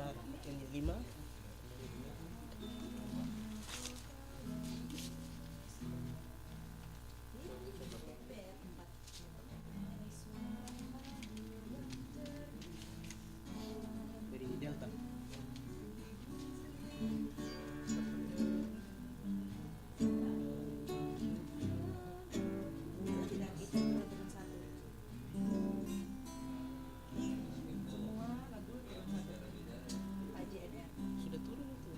surat ini 5. Dari Delta. Sudah turun itu.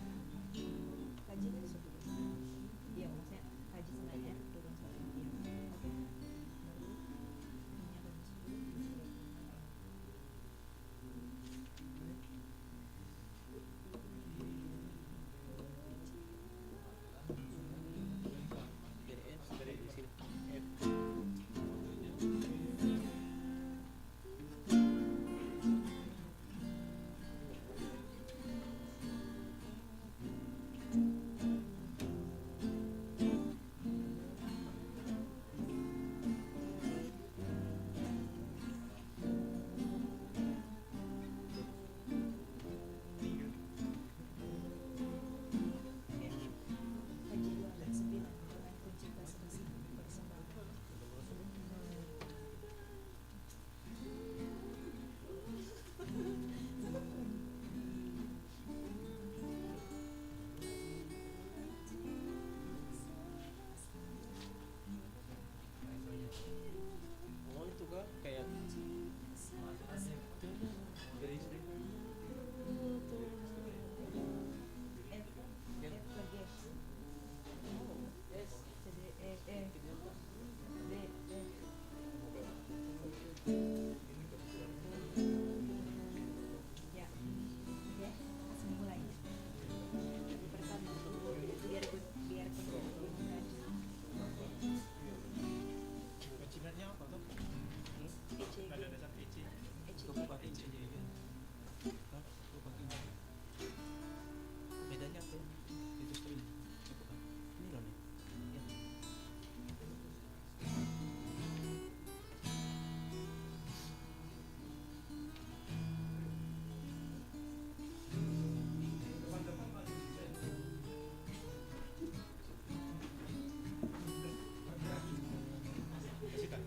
Dari sini. Oh itu kah kayak dari istri. Pecingannya apa tuh? Ada dasar PC. Kebuka PC. Hah? Kebuka PC. Bedanya apa? Itu string. Kebuka. Ini loh nih. Ya. Kasihkan.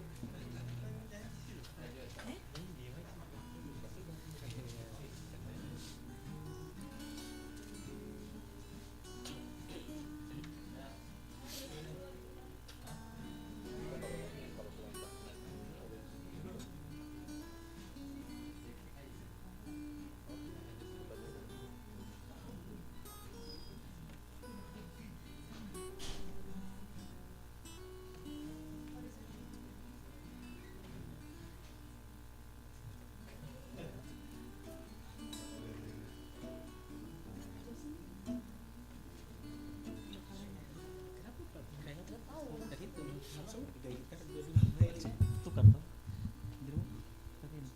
Kayaknya nggak tahu dari itu langsung digajikan 25 tukar toh di rumah tapi ini.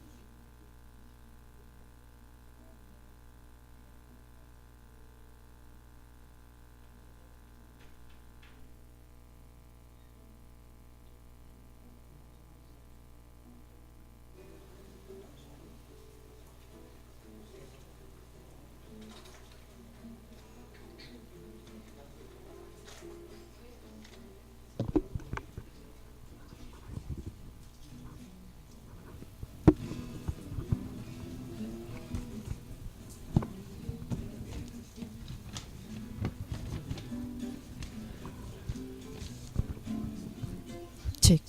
Cek.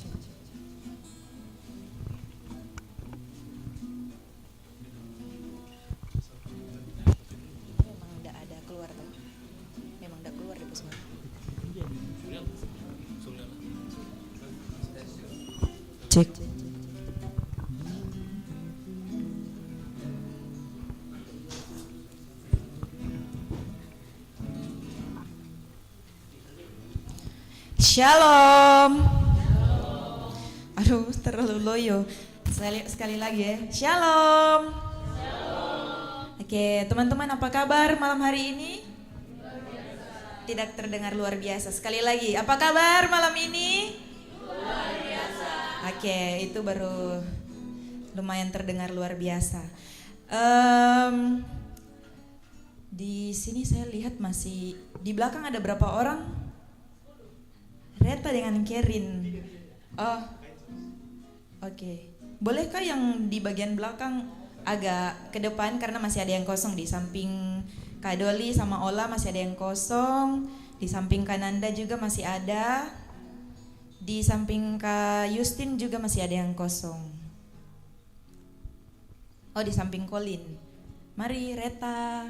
Memang tidak ada keluar tuh. Memang tidak keluar di Pusman. Cek. Shalom. Aduh, terlalu loyo. Sekali lagi ya. Shalom. Oke, teman-teman apa kabar malam hari ini? Tidak terdengar luar biasa. Sekali lagi, apa kabar malam ini? Luar biasa. Oke, itu baru lumayan terdengar luar biasa. Di sini saya lihat masih di belakang ada berapa orang? Reta dengan Kerin. Oh, oke. Bolehkah yang di bagian belakang agak ke depan karena masih ada yang kosong di samping Kak Doli sama Ola masih ada yang kosong. Di samping Kananda juga masih ada. Di samping Kak Justin juga masih ada yang kosong. Oh, di samping Colin. Mari Reta,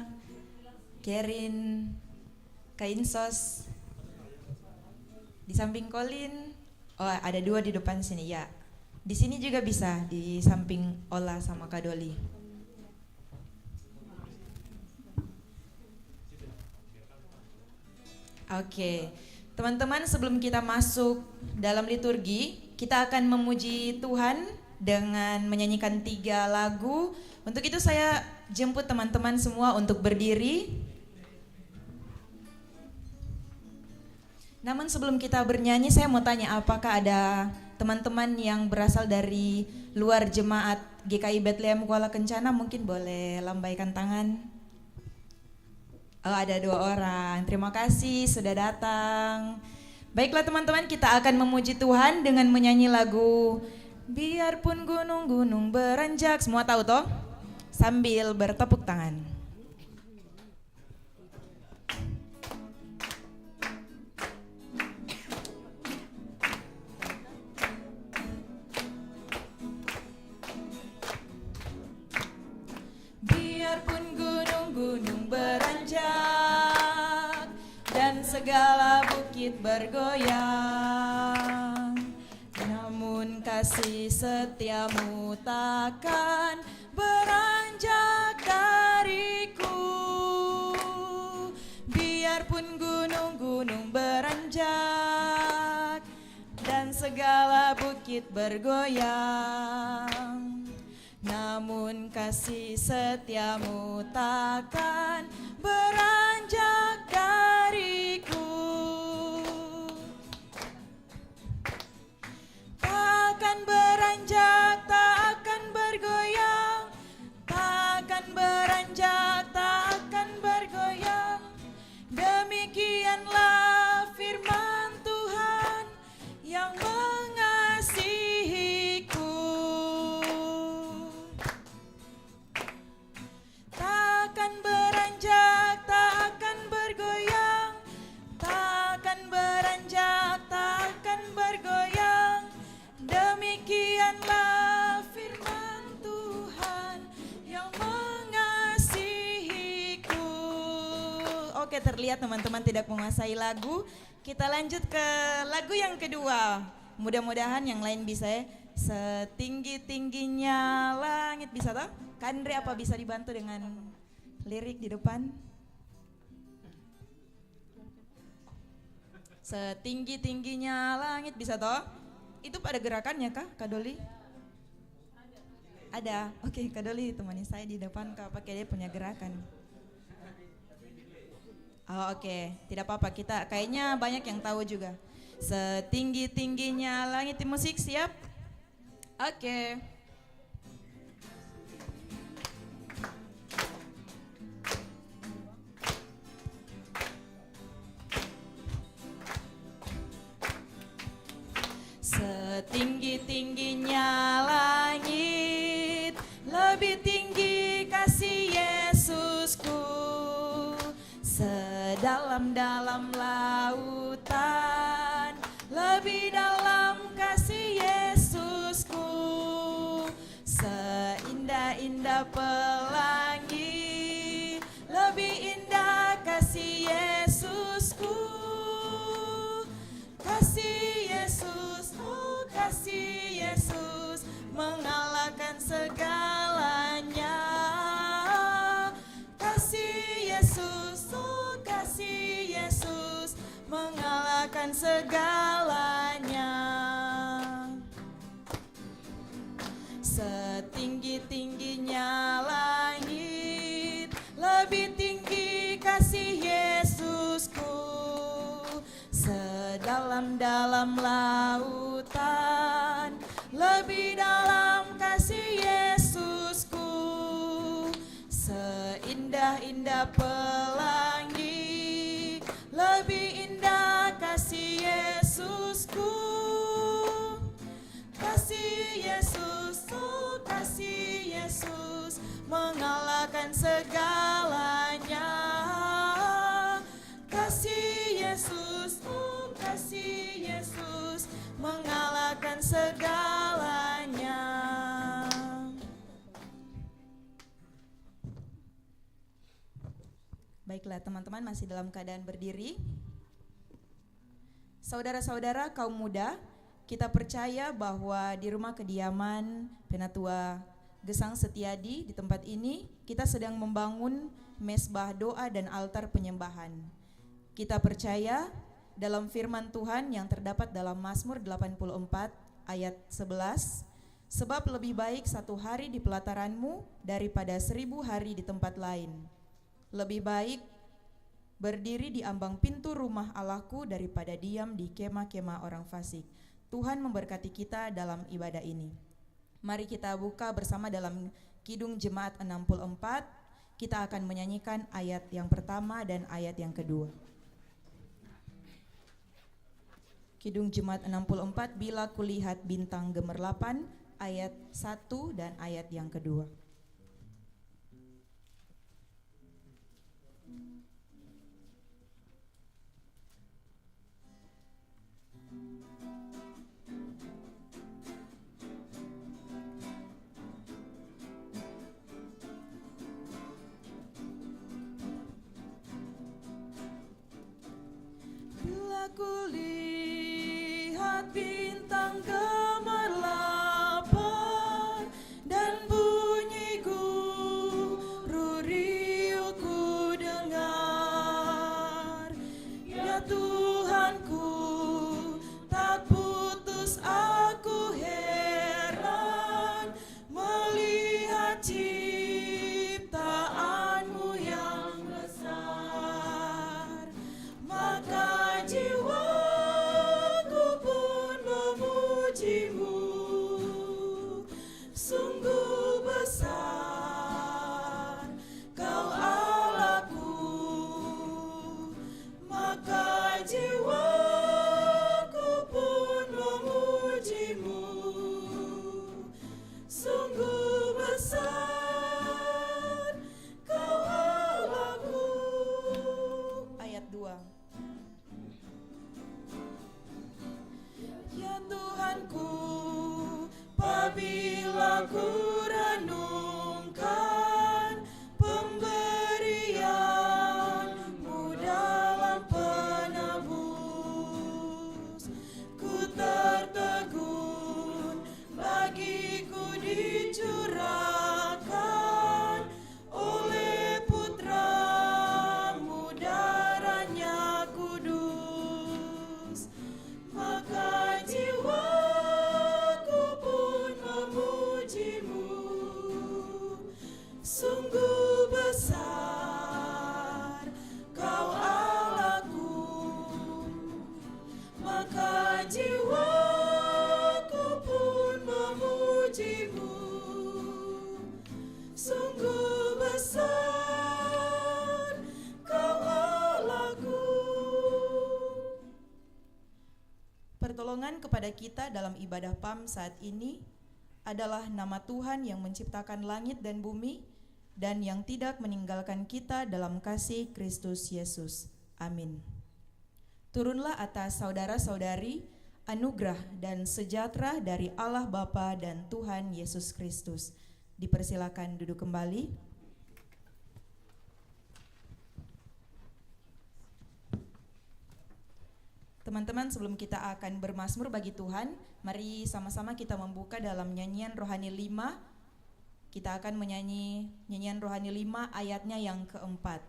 Kerin, Kak Insos. Di samping Colin. Oh, ada 2 di depan sini ya. Di sini juga bisa di samping Ola sama Kak Doli. Oke, teman-teman, sebelum kita masuk dalam liturgi, kita akan memuji Tuhan dengan menyanyikan 3 lagu. Untuk itu saya jemput teman-teman semua untuk berdiri. Namun sebelum kita bernyanyi, saya mau tanya, apakah ada teman-teman yang berasal dari luar jemaat GKI Bethlehem Kuala Kencana? Mungkin boleh lambaikan tangan. Oh, ada 2 orang. Terima kasih sudah datang. Baiklah teman-teman, kita akan memuji Tuhan dengan menyanyi lagu Biarpun gunung-gunung beranjak. Semua tahu toh? Sambil bertepuk tangan. Biarpun gunung-gunung beranjak dan segala bukit bergoyang, namun kasih setiamu takkan beranjak dariku. Biarpun gunung-gunung beranjak dan segala bukit bergoyang, namun kasih setiamu takkan beranjak dariku. Takkan beranjak, takkan bergoyang, takkan beranjak, takkan bergoyang. Demikianlah firman Tuhan yang mengasihiku. Takkan beranjak, takkan bergoyang, takkan beranjak, takkan bergoyang. Demikianlah firman Tuhan yang mengasihiku. Oke, terlihat teman-teman tidak menguasai lagu. Kita lanjut ke lagu yang kedua. Mudah-mudahan yang lain bisa ya. Setinggi-tingginya langit, bisa toh? Kandre, apa bisa dibantu dengan lirik di depan? Setinggi-tingginya langit, bisa toh? Itu pada gerakannya kah, Kak Doli? Ada. Oke, Kak Doli temani saya di depan, Kak, pakai dia punya gerakan. Oh, oke, tidak apa-apa, kita kayaknya banyak yang tahu juga. Setinggi-tingginya langit, di musik siap? Oke. Setinggi-tingginya langit, lebih tinggi kasih Yesusku. Sedalam-dalam lautan, lebih dalam kasih Yesusku. Seindah-indah pelangi, lebih indah kasih Yesusku. Kasih Yesus, oh kasih Yesus, mengalahkan segalanya. Kasih Yesus, oh kasih Yesus, mengalahkan segalanya. Setinggi-tingginya langit, lebih tinggi kasih Yesusku. Sedalam-dalam lautan, lebih dalam kasih Yesusku. Seindah-indah pelangi, mengalahkan segalanya. Kasih Yesus, oh kasih Yesus, mengalahkan segalanya. Baiklah teman-teman, masih dalam keadaan berdiri. Saudara-saudara kaum muda, kita percaya bahwa di rumah kediaman Penatua Gesang Setiadi di tempat ini kita sedang membangun mesbah doa dan altar penyembahan. Kita percaya dalam firman Tuhan yang terdapat dalam Mazmur 84 ayat 11, sebab lebih baik 1 hari di pelataranmu daripada 1000 hari di tempat lain. Lebih baik berdiri di ambang pintu rumah Allahku daripada diam di kemah-kemah orang fasik. Tuhan memberkati kita dalam ibadah ini. Mari kita buka bersama dalam Kidung Jemaat 64. Kita akan menyanyikan ayat yang pertama dan ayat yang kedua. Kidung Jemaat 64, bila kulihat bintang gemerlapan, ayat 1 dan ayat yang kedua. Bila kulihat bintang gemerlapan dan bunyi guru riuh ku dengar, ya Tuhanku tak putus aku heran melihat ciptaanmu yang besar. Maka jiwaku pun memujimu, sungguh besar Kau Allahku. Maka jiwaku pun memujimu, sungguh besar Kau Allahku. Ayat 2. Ya Tuhanku, apabila ku renungkan pemberian-Mu dalam penebus, ku tertegun bagiku dicurahkan oleh Putra-Mu darahnya kudus. Maka jiwaku pun memujimu, sungguh besar Kau Allahku. Maka jiwaku pun memujimu, sungguh besar Kau Allahku. Pertolongan kepada kita dalam ibadah PAM saat ini adalah nama Tuhan yang menciptakan langit dan bumi dan yang tidak meninggalkan kita dalam kasih Kristus Yesus. Amin. Turunlah atas saudara-saudari anugerah dan sejahtera dari Allah Bapa dan Tuhan Yesus Kristus. Dipersilakan duduk kembali. Teman-teman, sebelum kita akan bermazmur bagi Tuhan, mari sama-sama kita membuka dalam nyanyian rohani 5. Kita akan menyanyi nyanyian rohani 5 ayatnya yang keempat.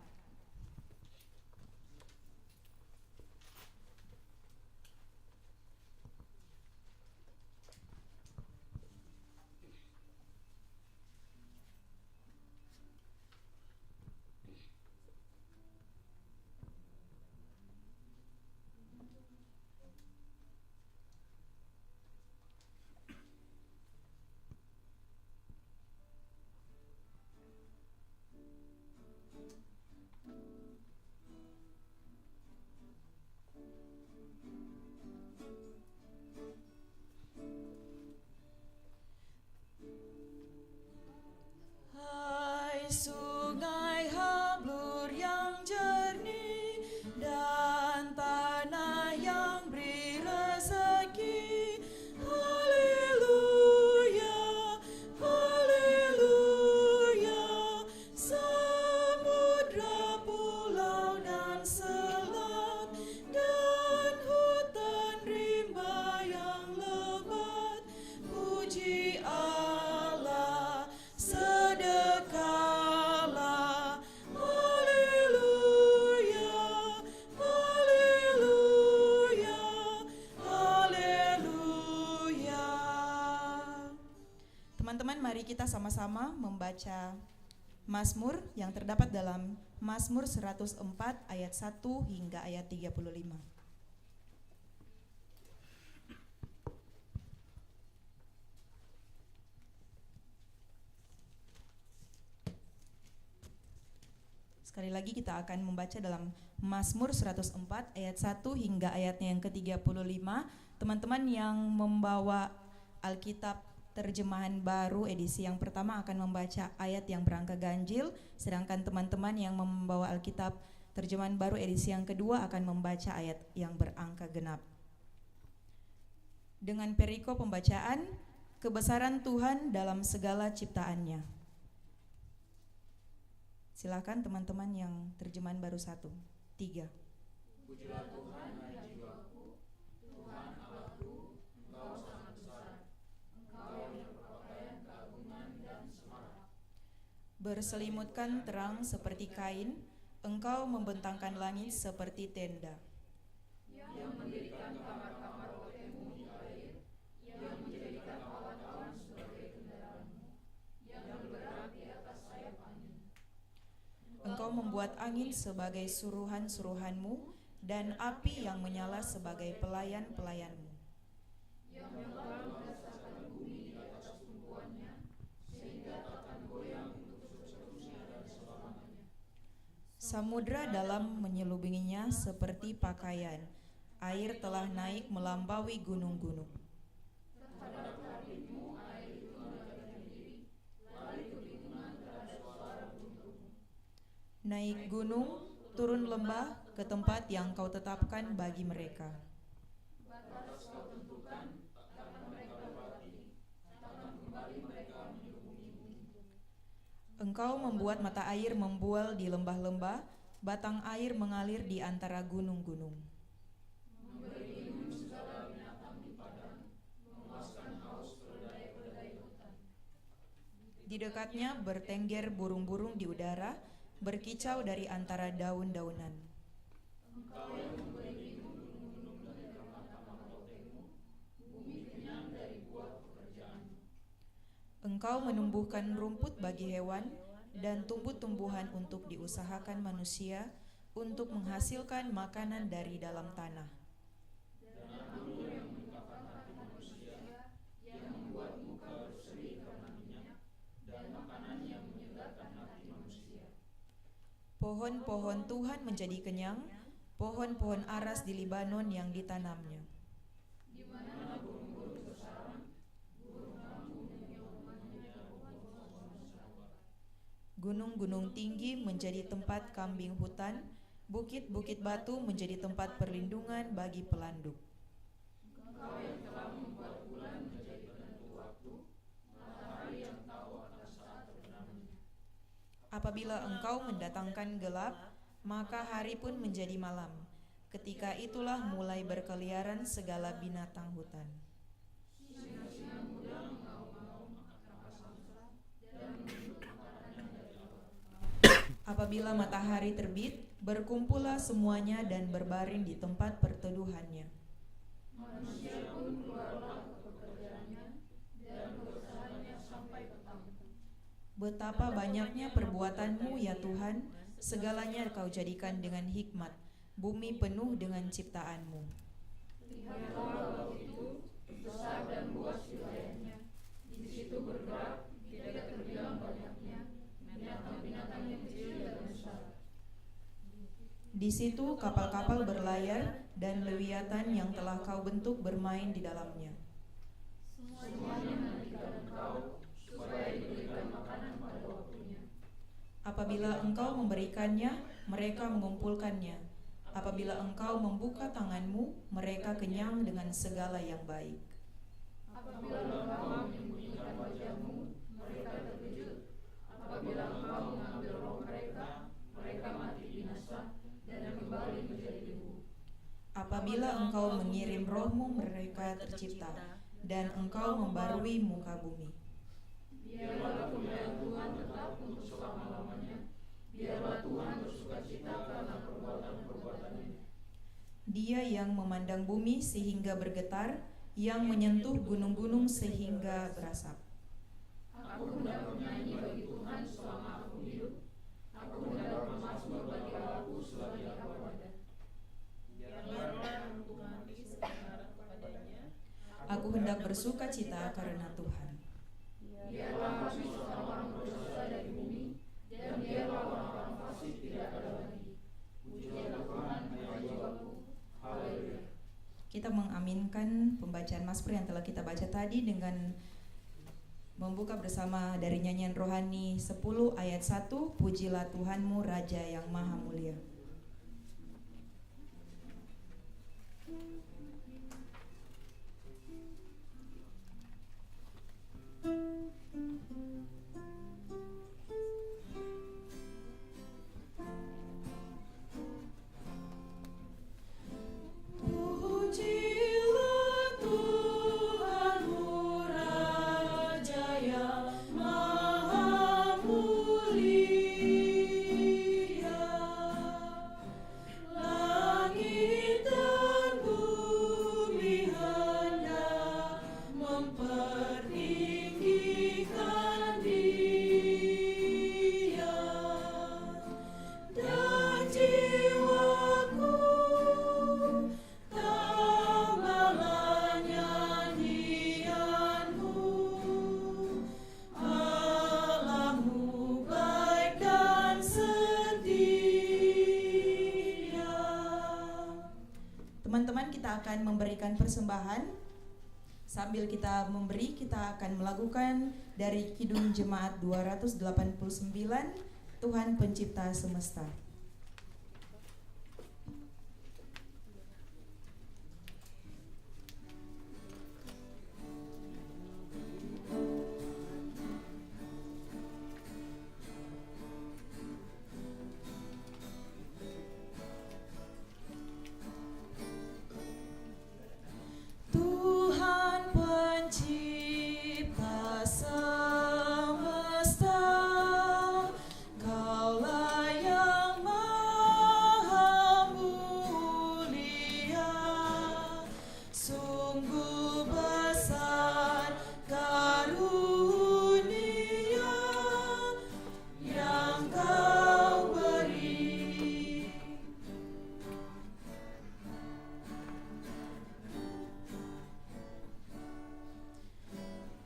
kita sama-sama membaca Mazmur yang terdapat dalam Mazmur 104 ayat 1 hingga ayat 35. Sekali lagi kita akan membaca dalam Mazmur 104 ayat 1 hingga ayatnya yang ke-35. Teman-teman yang membawa Alkitab terjemahan baru edisi yang pertama akan membaca ayat yang berangka ganjil, sedangkan teman-teman yang membawa Alkitab terjemahan baru edisi yang kedua akan membaca ayat yang berangka genap. Dengan perikop pembacaan, kebesaran Tuhan dalam segala ciptaannya. Silakan teman-teman yang terjemahan baru 1, 3. Pujilah Tuhan, hai jiwaku, Tuhan Allahku, Engkau sangat besar, Engkau yang berpakaian keagungan dan semarak. Berselimutkan terang seperti kain, Engkau membentangkan langit seperti tenda. Yang mendirikan kamar-kamar hotelmu di air, yang menjadikan awan-awan sebagai kendaraanmu, yang bergerak di atas sayap angin. Engkau membuat angin sebagai suruhan-suruhanmu, dan api yang menyala sebagai pelayan-pelayanmu. Yang Engkau mendasarkan bumi di atas tumpuannya, sehingga takkan goyang untuk seterusnya dan selamanya. Samudra dalam menyelubunginya seperti pakaian, air telah naik melampaui gunung-gunung. Terhadap hatimu air itu menegakkan diri, lari kebingungan terhadap suara gunung. Naik gunung, turun lembah ke tempat yang Kau tetapkan bagi mereka. Batas Kau tentukan, takkan mereka lewati, takkan kembali mereka menyelubungi bumi. Engkau membuat mata air membual di lembah-lembah, batang air mengalir di antara gunung-gunung. Memberi minum segala binatang di padang, memuaskan haus keledai-keledai hutan. Di dekatnya bertengger burung-burung di udara, berkicau dari antara daun-daunan. Engkau yang memberi minum gunung-gunung dari kamar-kamar lotengmu, bumi kenyang dari buah pekerjaanmu. Engkau menumbuhkan rumput bagi hewan dan tumbuh-tumbuhan untuk diusahakan manusia, untuk menghasilkan makanan dari dalam tanah. Dan anggur yang mengungkapkan hati manusia, yang membuat muka berseri karena minyak, dan makanan yang menyegarkan hati manusia. Pohon-pohon Tuhan menjadi kenyang, pohon-pohon aras di Libanon yang ditanamnya. Di mana burung-burung bersarang, burung kampung yang rumahnya pohon-pohon sarang. Gunung-gunung tinggi menjadi tempat kambing hutan, bukit-bukit batu menjadi tempat perlindungan bagi pelanduk. Engkau yang telah membuat bulan menjadi penentu waktu, matahari yang tahu akan saat terbenamnya. Apabila Engkau mendatangkan gelap, maka hari pun menjadi malam. Ketika itulah mulai berkeliaran segala binatang hutan. Singa-singa muda mengaum-ngaum akan angkasa dan menuntut makanan dari awan. Apabila matahari terbit, berkumpullah semuanya dan berbaring di tempat perteduhannya. Manusia pun keluarlah ke pekerjaannya dan keusahanya sampai petang. Betapa banyaknya perbuatanmu ya Tuhan, segalanya Kau jadikan dengan hikmat, bumi penuh dengan ciptaanmu. Lihatlah laut itu, besar dan luas wilayahnya. Di situ bergerak, tidak terbilang banyaknya, binatang-binatang yang kecil dan besar. Di situ kapal-kapal berlayar dan lewiatan yang telah Kau bentuk bermain di dalamnya. Semuanya menantikan Engkau, supaya diberikan makanan pada waktunya. Apabila Engkau memberikannya, mereka mengumpulkannya. Apabila Engkau membuka tanganmu, mereka kenyang dengan segala yang baik. Apabila Engkau menyembunyikan wajahmu, mereka terkejut. Apabila Engkau mengambil roh mereka, mereka mati binasa dan kembali menjadi debu. Apabila Engkau mengirim roh-Mu, mereka tercipta, dan Engkau membarui muka bumi. Biarlah kemuliaan Tuhan tetap untuk selama-lamanya. Biarlah Tuhan bersukacita karena perbuatan-perbuatannya. Dia yang memandang bumi sehingga bergetar, yang menyentuh gunung-gunung sehingga berasap. Aku hendak bernyanyi bagi Tuhan selama aku hidup. Aku hendak bermazmur bagi Allahku selagi aku ada. Biarlah untuk hati sekenaran kepadanya. Aku hendak bersuka cita karena Tuhan. Biarlah habis orang-orang berdosa dari bumi, dan biarlah orang-orang fasik tidak ada lagi. Pujilah Tuhan, hai jiwaku. Haleluya. Kita mengaminkan pembacaan Mazmur yang telah kita baca tadi dengan membuka bersama dari nyanyian rohani 10 ayat 1, Pujilah Tuhanmu Raja yang Maha Mulia. Pujilah Tuhanmu Raja yang Maha Mulia. Langit dan bumi hendak mempertinggikan Dia, dan jiwaku tambahlah nyanyianmu. Allahmu baik dan setia. Teman-teman, kita akan memberikan persembahan. Sambil kita memberi, kita akan melakukan dari Kidung Jemaat 289, Tuhan Pencipta Semesta. Tuhan Pencipta semesta, Kaulah yang Maha Mulia. Sungguh besar karunia yang Kau beri.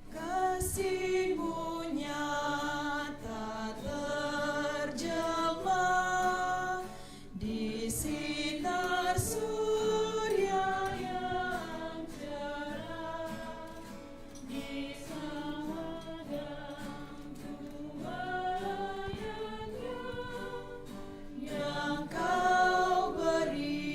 Kasih-Mu nyata terjelma di sinar surya yang cerah, di samudra tuayannya yang Kau beri.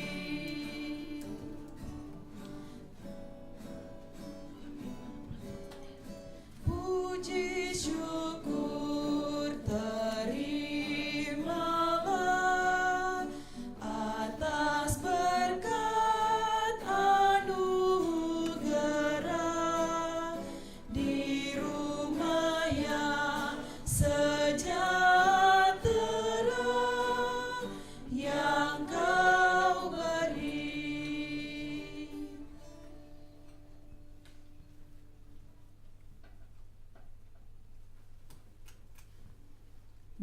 Puji syukur terimalah atas berkat anugerah di rumah yang sejahtera yang Kau beri.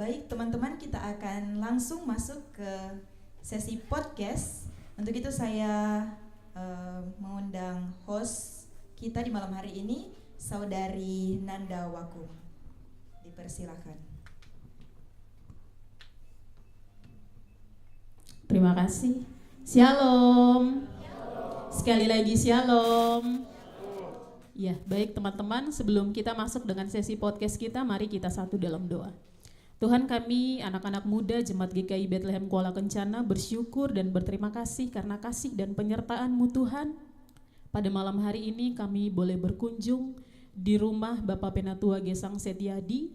Baik teman-teman, kita akan langsung masuk ke sesi podcast. Untuk itu saya mengundang host kita di malam hari ini, Saudari Nanda Wakum. Dipersilakan. Terima kasih. Shalom. Sekali lagi shalom. Ya, baik teman-teman, sebelum kita masuk dengan sesi podcast kita, mari kita satu dalam doa. Tuhan, kami anak-anak muda Jemaat GKI Bethlehem Kuala Kencana bersyukur dan berterima kasih karena kasih dan penyertaan-Mu Tuhan. Pada malam hari ini kami boleh berkunjung di rumah Bapak Penatua Gesang Setiadi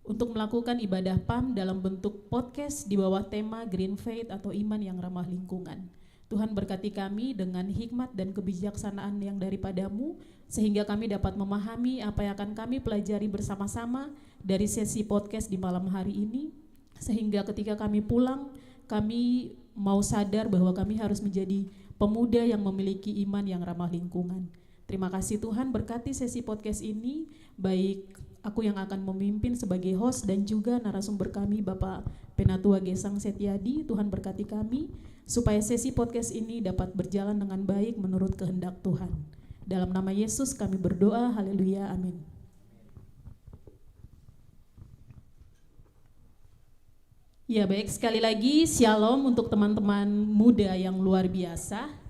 untuk melakukan ibadah PAM dalam bentuk podcast di bawah tema Green Faith atau iman yang ramah lingkungan. Tuhan berkati kami dengan hikmat dan kebijaksanaan yang daripada-Mu, sehingga kami dapat memahami apa yang akan kami pelajari bersama-sama dari sesi podcast di malam hari ini, sehingga ketika kami pulang, kami mau sadar bahwa kami harus menjadi pemuda yang memiliki iman yang ramah lingkungan. Terima kasih Tuhan, berkati sesi podcast ini, baik aku yang akan memimpin sebagai host dan juga narasumber kami Bapak Penatua Gesang Setiadi. Tuhan berkati kami supaya sesi podcast ini dapat berjalan dengan baik menurut kehendak Tuhan. Dalam nama Yesus kami berdoa, haleluya, amin. Ya baik, sekali lagi shalom untuk teman-teman muda yang luar biasa.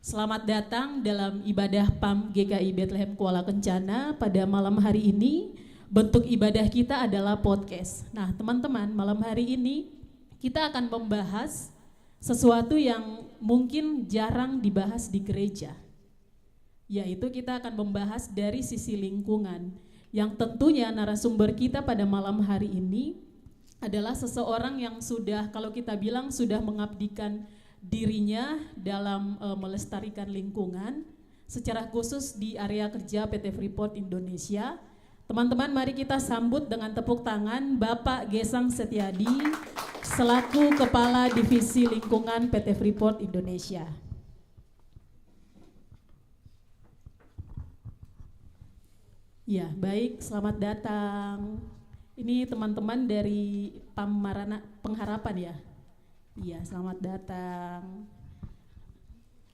Selamat datang dalam ibadah PAM GKI Bethlehem Kuala Kencana pada malam hari ini. Bentuk ibadah kita adalah podcast. Nah teman-teman, malam hari ini kita akan membahas sesuatu yang mungkin jarang dibahas di gereja. Yaitu kita akan membahas dari sisi lingkungan. Yang tentunya narasumber kita pada malam hari ini adalah seseorang yang sudah, kalau kita bilang sudah mengabdikan dirinya dalam melestarikan lingkungan, secara khusus di area kerja PT Freeport Indonesia. Teman-teman, mari kita sambut dengan tepuk tangan Bapak Gesang Setiadi selaku Kepala Divisi Lingkungan PT Freeport Indonesia. Ya, baik, selamat datang. Ini teman-teman dari PAM Marana Pengharapan ya. Iya, selamat datang.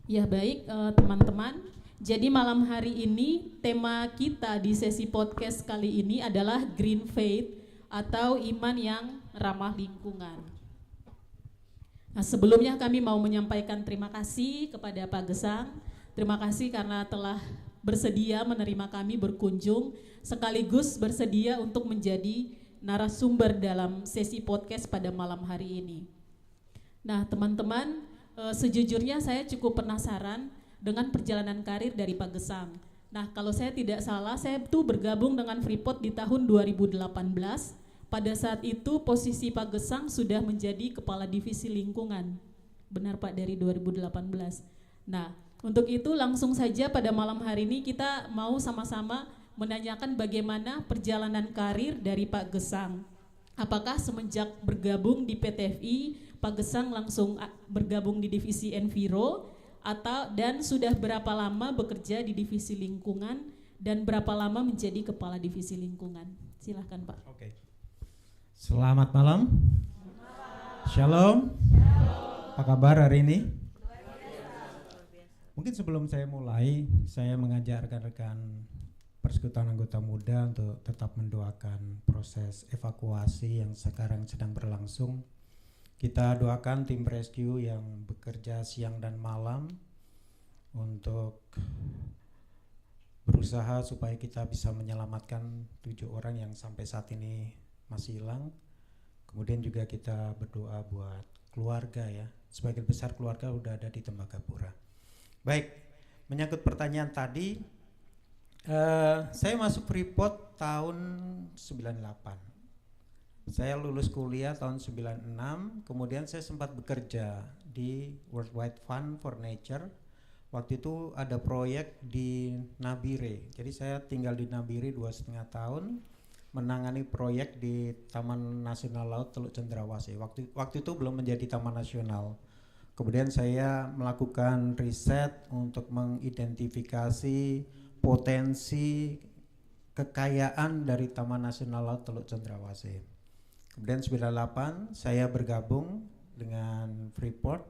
Ya, baik teman-teman. Jadi malam hari ini tema kita di sesi podcast kali ini adalah Green Faith atau iman yang ramah lingkungan. Nah, sebelumnya kami mau menyampaikan terima kasih kepada Pak Gesang. Terima kasih karena telah bersedia menerima kami berkunjung, sekaligus bersedia untuk menjadi narasumber dalam sesi podcast pada malam hari ini. Nah teman-teman, sejujurnya saya cukup penasaran dengan perjalanan karir dari Pak Gesang. Nah kalau saya tidak salah, saya tuh bergabung dengan Freeport di tahun 2018. Pada saat itu posisi Pak Gesang sudah menjadi Kepala Divisi Lingkungan. Benar Pak, dari 2018. Nah untuk itu langsung saja pada malam hari ini kita mau sama-sama menanyakan bagaimana perjalanan karir dari Pak Gesang. Apakah semenjak bergabung di PTFI, Pak Gesang langsung bergabung di divisi Enviro, dan sudah berapa lama bekerja di divisi lingkungan dan berapa lama menjadi Kepala Divisi Lingkungan? Silahkan Pak. Oke. Selamat malam. Shalom. Apa kabar hari ini? Mungkin sebelum saya mulai, saya mengajak rekan-rekan Persekutuan Anggota Muda untuk tetap mendoakan proses evakuasi yang sekarang sedang berlangsung. Kita doakan tim rescue yang bekerja siang dan malam untuk berusaha supaya kita bisa menyelamatkan 7 orang yang sampai saat ini masih hilang. Kemudian juga kita berdoa buat keluarga ya. Sebagian besar keluarga udah ada di Tembagapura. Baik, menyangkut pertanyaan tadi, saya masuk Freeport tahun 98. Saya lulus kuliah tahun 96, kemudian saya sempat bekerja di World Wide Fund for Nature. Waktu itu ada proyek di Nabire, jadi saya tinggal di Nabire 2,5 tahun, menangani proyek di Taman Nasional Laut Teluk Cendrawasih. Waktu itu belum menjadi Taman Nasional. Kemudian saya melakukan riset untuk mengidentifikasi potensi kekayaan dari Taman Nasional Laut Teluk Cendrawasih. Kemudian 98 saya bergabung dengan Freeport.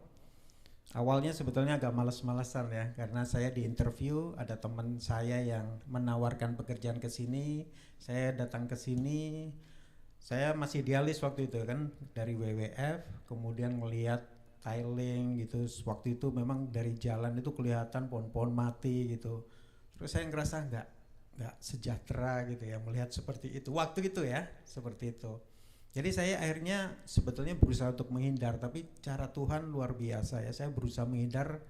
Awalnya sebetulnya agak malas-malasan ya, karena saya di interview, ada teman saya yang menawarkan pekerjaan ke sini, saya datang ke sini. Saya masih dialis waktu itu kan dari WWF, kemudian melihat tiling gitu. Waktu itu memang dari jalan itu kelihatan pohon-pohon mati gitu. Terus saya ngerasa nggak sejahtera gitu ya melihat seperti itu. Waktu itu ya seperti itu. Jadi saya akhirnya sebetulnya berusaha untuk menghindar, tapi cara Tuhan luar biasa ya. Saya berusaha menghindar,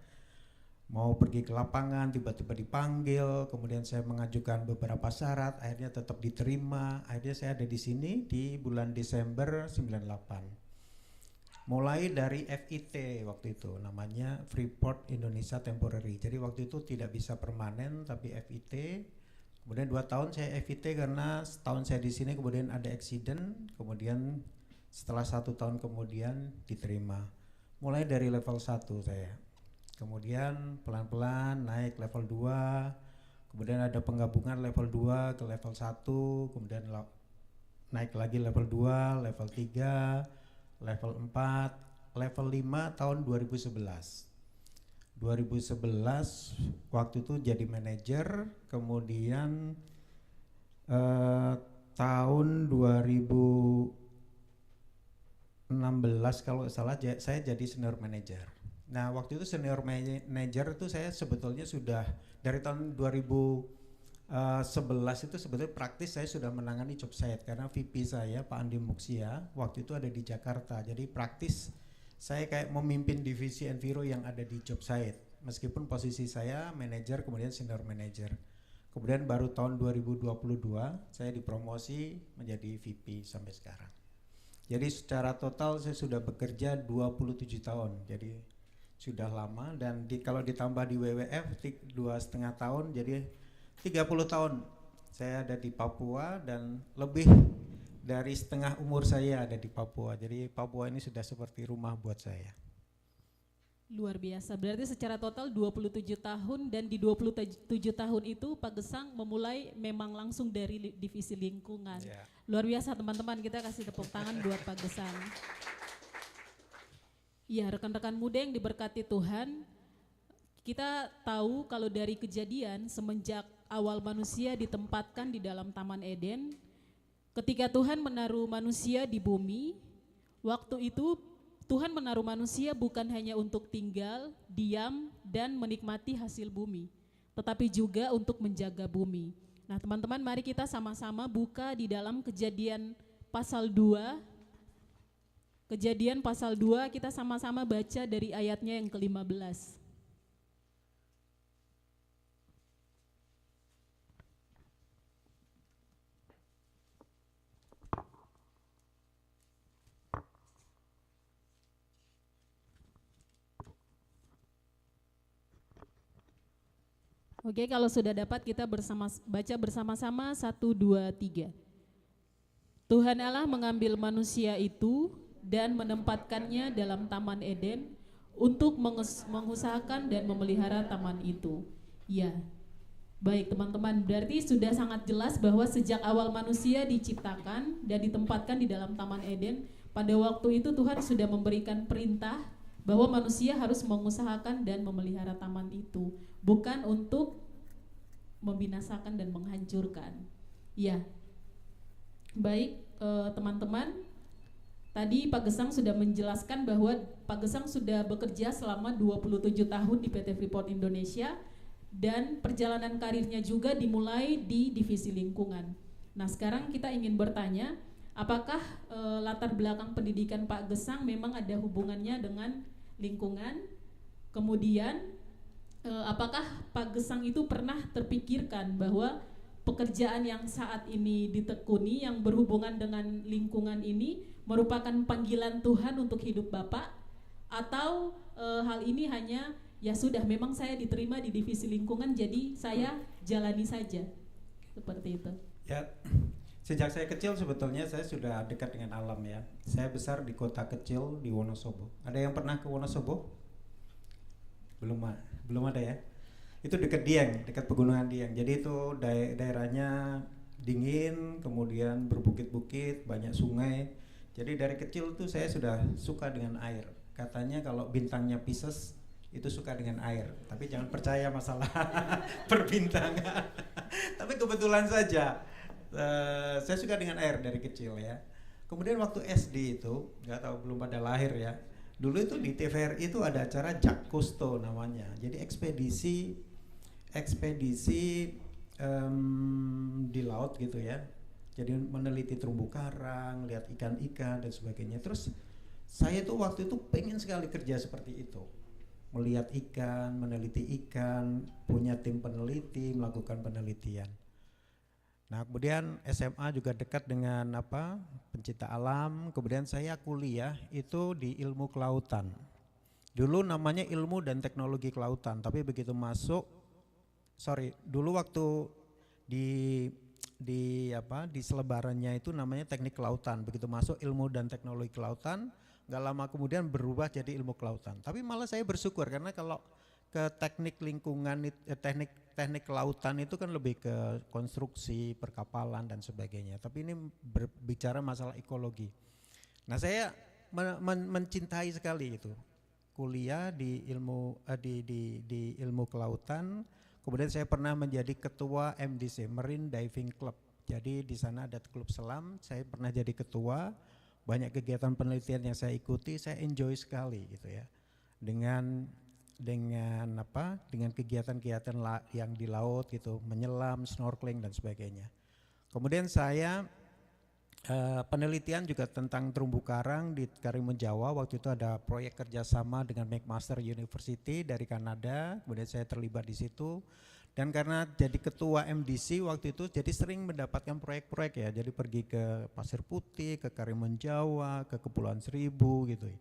mau pergi ke lapangan tiba-tiba dipanggil, kemudian saya mengajukan beberapa syarat, akhirnya tetap diterima. Akhirnya saya ada di sini di bulan Desember 98. Mulai dari FIT waktu itu, namanya Freeport Indonesia Temporary. Jadi waktu itu tidak bisa permanen tapi FIT. Kemudian 2 tahun saya FIT karena setahun saya di sini kemudian ada accident, kemudian setelah 1 tahun kemudian diterima. Mulai dari level 1 saya. Kemudian pelan-pelan naik level 2, kemudian ada penggabungan level 2 ke level 1, kemudian naik lagi level 2, level 3, level 4, level 5 tahun 2011. 2011 waktu itu jadi manajer, kemudian tahun 2016 kalau nggak salah saya jadi senior manager. Nah waktu itu senior manager itu saya sebetulnya sudah dari tahun 2011 itu sebetulnya praktis saya sudah menangani job site karena VP saya Pak Andi Muksia waktu itu ada di Jakarta. Jadi praktis saya kayak memimpin divisi Enviro yang ada di job site. Meskipun posisi saya manajer kemudian senior manager. Kemudian baru tahun 2022 saya dipromosi menjadi VP sampai sekarang. Jadi secara total saya sudah bekerja 27 tahun. Jadi sudah lama dan kalau ditambah di WWF 2,5 tahun jadi 30 tahun saya ada di Papua dan lebih dari setengah umur saya ada di Papua. Jadi Papua ini sudah seperti rumah buat saya. Luar biasa, berarti secara total 27 tahun dan di 27 tahun itu Pak Gesang memulai memang langsung dari divisi lingkungan. Yeah. Luar biasa teman-teman, kita kasih tepuk tangan buat Pak Gesang. Ya, rekan-rekan muda yang diberkati Tuhan, kita tahu kalau dari kejadian semenjak awal manusia ditempatkan di dalam Taman Eden, ketika Tuhan menaruh manusia di bumi, waktu itu Tuhan menaruh manusia bukan hanya untuk tinggal, diam, dan menikmati hasil bumi, tetapi juga untuk menjaga bumi. Nah teman-teman, mari kita sama-sama buka di dalam Kejadian pasal 2. Kejadian pasal 2 kita sama-sama baca dari ayatnya yang ke-15. Oke, kalau sudah dapat kita baca bersama-sama 1, 2, 3. Tuhan Allah mengambil manusia itu dan menempatkannya dalam Taman Eden untuk mengusahakan dan memelihara taman itu. Ya, baik teman-teman, berarti sudah sangat jelas bahwa sejak awal manusia diciptakan dan ditempatkan di dalam Taman Eden, pada waktu itu Tuhan sudah memberikan perintah bahwa manusia harus mengusahakan dan memelihara taman itu, bukan untuk membinasakan dan menghancurkan. Ya, baik teman-teman, tadi Pak Gesang sudah menjelaskan bahwa Pak Gesang sudah bekerja selama 27 tahun di PT Freeport Indonesia dan perjalanan karirnya juga dimulai di divisi lingkungan. Nah sekarang kita ingin bertanya, apakah latar belakang pendidikan Pak Gesang memang ada hubungannya dengan lingkungan? Kemudian apakah Pak Gesang itu pernah terpikirkan bahwa pekerjaan yang saat ini ditekuni yang berhubungan dengan lingkungan ini merupakan panggilan Tuhan untuk hidup Bapak? Atau hal ini hanya ya sudah memang saya diterima di divisi lingkungan jadi saya jalani saja, seperti itu? Ya, sejak saya kecil sebetulnya saya sudah dekat dengan alam ya. Saya besar di kota kecil di Wonosobo. Ada yang pernah ke Wonosobo? Belum ada ya. Itu dekat Dieng, dekat pegunungan Dieng. Jadi itu daerahnya dingin, kemudian berbukit-bukit, banyak sungai. Jadi dari kecil tuh saya sudah suka dengan air. Katanya kalau bintangnya Pisces itu suka dengan air, tapi jangan percaya masalah perbintangan. Tapi kebetulan saja saya suka dengan air dari kecil ya. Kemudian waktu SD itu, nggak tahu belum pada lahir ya. Dulu itu di TVRI itu ada acara Jacques Cousteau namanya. Jadi ekspedisi di laut gitu ya. Jadi meneliti terumbu karang, lihat ikan-ikan dan sebagainya. Terus saya tuh waktu itu pengen sekali kerja seperti itu. Melihat ikan, meneliti ikan, punya tim peneliti, melakukan penelitian. Nah, kemudian SMA juga dekat dengan pencinta alam. Kemudian saya kuliah itu di ilmu kelautan. Dulu namanya ilmu dan teknologi kelautan, tapi begitu masuk, dulu waktu di selebarannya itu namanya teknik kelautan. Begitu masuk ilmu dan teknologi kelautan, nggak lama kemudian berubah jadi ilmu kelautan. Tapi malah saya bersyukur karena kalau ke teknik lingkungan, teknik kelautan itu kan lebih ke konstruksi, perkapalan dan sebagainya. Tapi ini berbicara masalah ekologi. Nah, saya mencintai sekali itu kuliah di ilmu kelautan. Kemudian saya pernah menjadi ketua MDC, Marine Diving Club. Jadi di sana ada klub selam, saya pernah jadi ketua. Banyak kegiatan penelitian yang saya ikuti, saya enjoy sekali gitu ya. Dengan kegiatan-kegiatan yang di laut gitu, menyelam, snorkeling dan sebagainya. Kemudian saya penelitian juga tentang terumbu karang di Karimun Jawa. Waktu itu ada proyek kerjasama dengan McMaster University dari Kanada. Kemudian saya terlibat di situ. Dan karena jadi ketua MDC waktu itu, jadi sering mendapatkan proyek-proyek ya. Jadi pergi ke Pasir Putih, ke Karimun Jawa, ke Kepulauan Seribu gitu.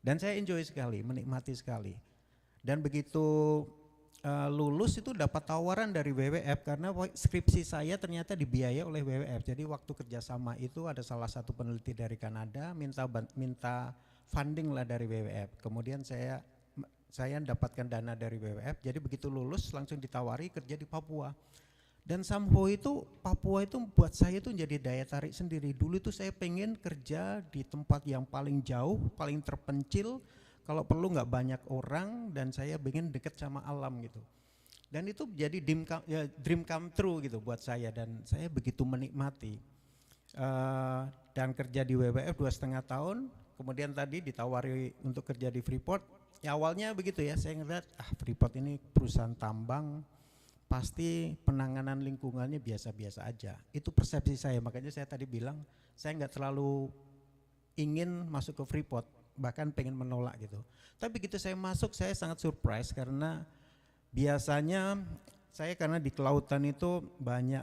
Dan saya enjoy sekali, menikmati sekali. Dan begitu lulus itu dapat tawaran dari WWF karena skripsi saya ternyata dibiayai oleh WWF. Jadi waktu kerjasama itu ada salah satu peneliti dari Kanada minta funding lah dari WWF. Kemudian saya dapatkan dana dari WWF. Jadi begitu lulus langsung ditawari kerja di Papua. Dan somehow itu Papua itu buat saya itu jadi daya tarik sendiri. Dulu itu saya pengen kerja di tempat yang paling jauh, paling terpencil. Kalau perlu nggak banyak orang dan saya ingin dekat sama alam gitu. Dan itu jadi dream come true gitu buat saya dan saya begitu menikmati. Dan kerja di WWF 2,5 tahun, kemudian tadi ditawari untuk kerja di Freeport. Ya awalnya begitu ya, saya ngeliat Freeport ini perusahaan tambang, pasti penanganan lingkungannya biasa-biasa aja. Itu persepsi saya, makanya saya tadi bilang saya nggak terlalu ingin masuk ke Freeport. Bahkan pengen menolak gitu. Tapi begitu saya masuk saya sangat surprise karena biasanya saya karena di kelautan itu banyak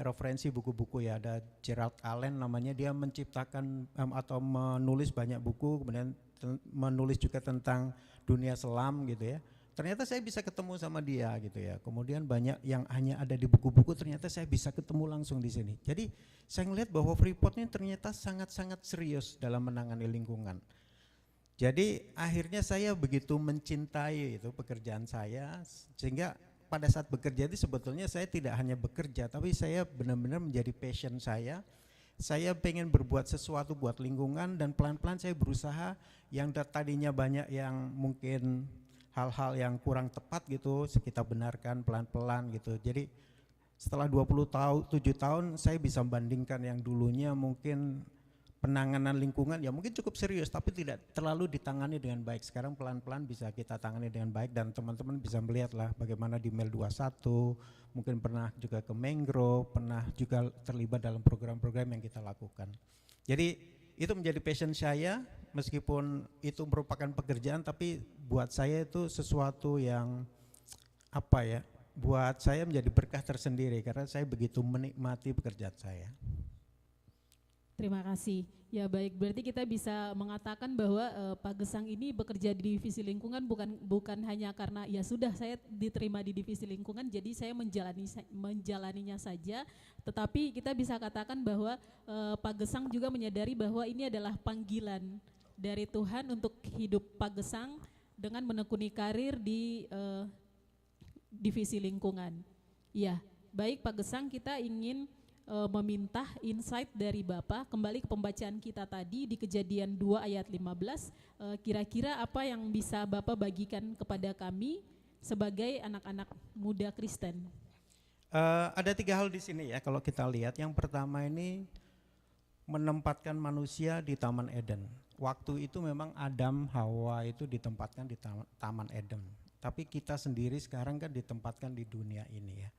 referensi buku-buku ya. Ada Gerald Allen namanya, dia menciptakan atau menulis banyak buku, kemudian menulis juga tentang dunia selam gitu ya. Ternyata saya bisa ketemu sama dia gitu ya. Kemudian banyak yang hanya ada di buku-buku, ternyata saya bisa ketemu langsung di sini. Jadi saya melihat bahwa Freeport ini ternyata sangat-sangat serius dalam menangani lingkungan. Jadi akhirnya saya begitu mencintai itu pekerjaan saya, sehingga pada saat bekerja itu sebetulnya saya tidak hanya bekerja, tapi saya benar-benar menjadi passion saya. Saya pengen berbuat sesuatu buat lingkungan dan pelan-pelan saya berusaha yang tadinya banyak yang mungkin hal-hal yang kurang tepat gitu, kita benarkan pelan-pelan gitu. Jadi setelah 7 tahun saya bisa membandingkan yang dulunya mungkin penanganan lingkungan ya mungkin cukup serius tapi tidak terlalu ditangani dengan baik. Sekarang pelan-pelan bisa kita tangani dengan baik dan teman-teman bisa melihat lah bagaimana di Mel 21, mungkin pernah juga ke Mangrove, pernah juga terlibat dalam program-program yang kita lakukan. Jadi itu menjadi passion saya, meskipun itu merupakan pekerjaan tapi buat saya itu sesuatu yang buat saya menjadi berkah tersendiri karena saya begitu menikmati pekerjaan saya. Terima kasih. Ya baik, berarti kita bisa mengatakan bahwa Pak Gesang ini bekerja di divisi lingkungan bukan hanya karena ya sudah saya diterima di divisi lingkungan jadi saya menjalaninya saja, tetapi kita bisa katakan bahwa Pak Gesang juga menyadari bahwa ini adalah panggilan dari Tuhan untuk hidup Pak Gesang dengan menekuni karir di divisi lingkungan. Ya, baik Pak Gesang, kita ingin meminta insight dari Bapak kembali ke pembacaan kita tadi di Kejadian 2 ayat 15. Kira-kira apa yang bisa Bapak bagikan kepada kami sebagai anak-anak muda Kristen? Ada 3 hal di sini ya kalau kita lihat. Yang pertama ini menempatkan manusia di Taman Eden. Waktu itu memang Adam Hawa itu ditempatkan di Taman Eden. Tapi kita sendiri sekarang kan ditempatkan di dunia ini ya.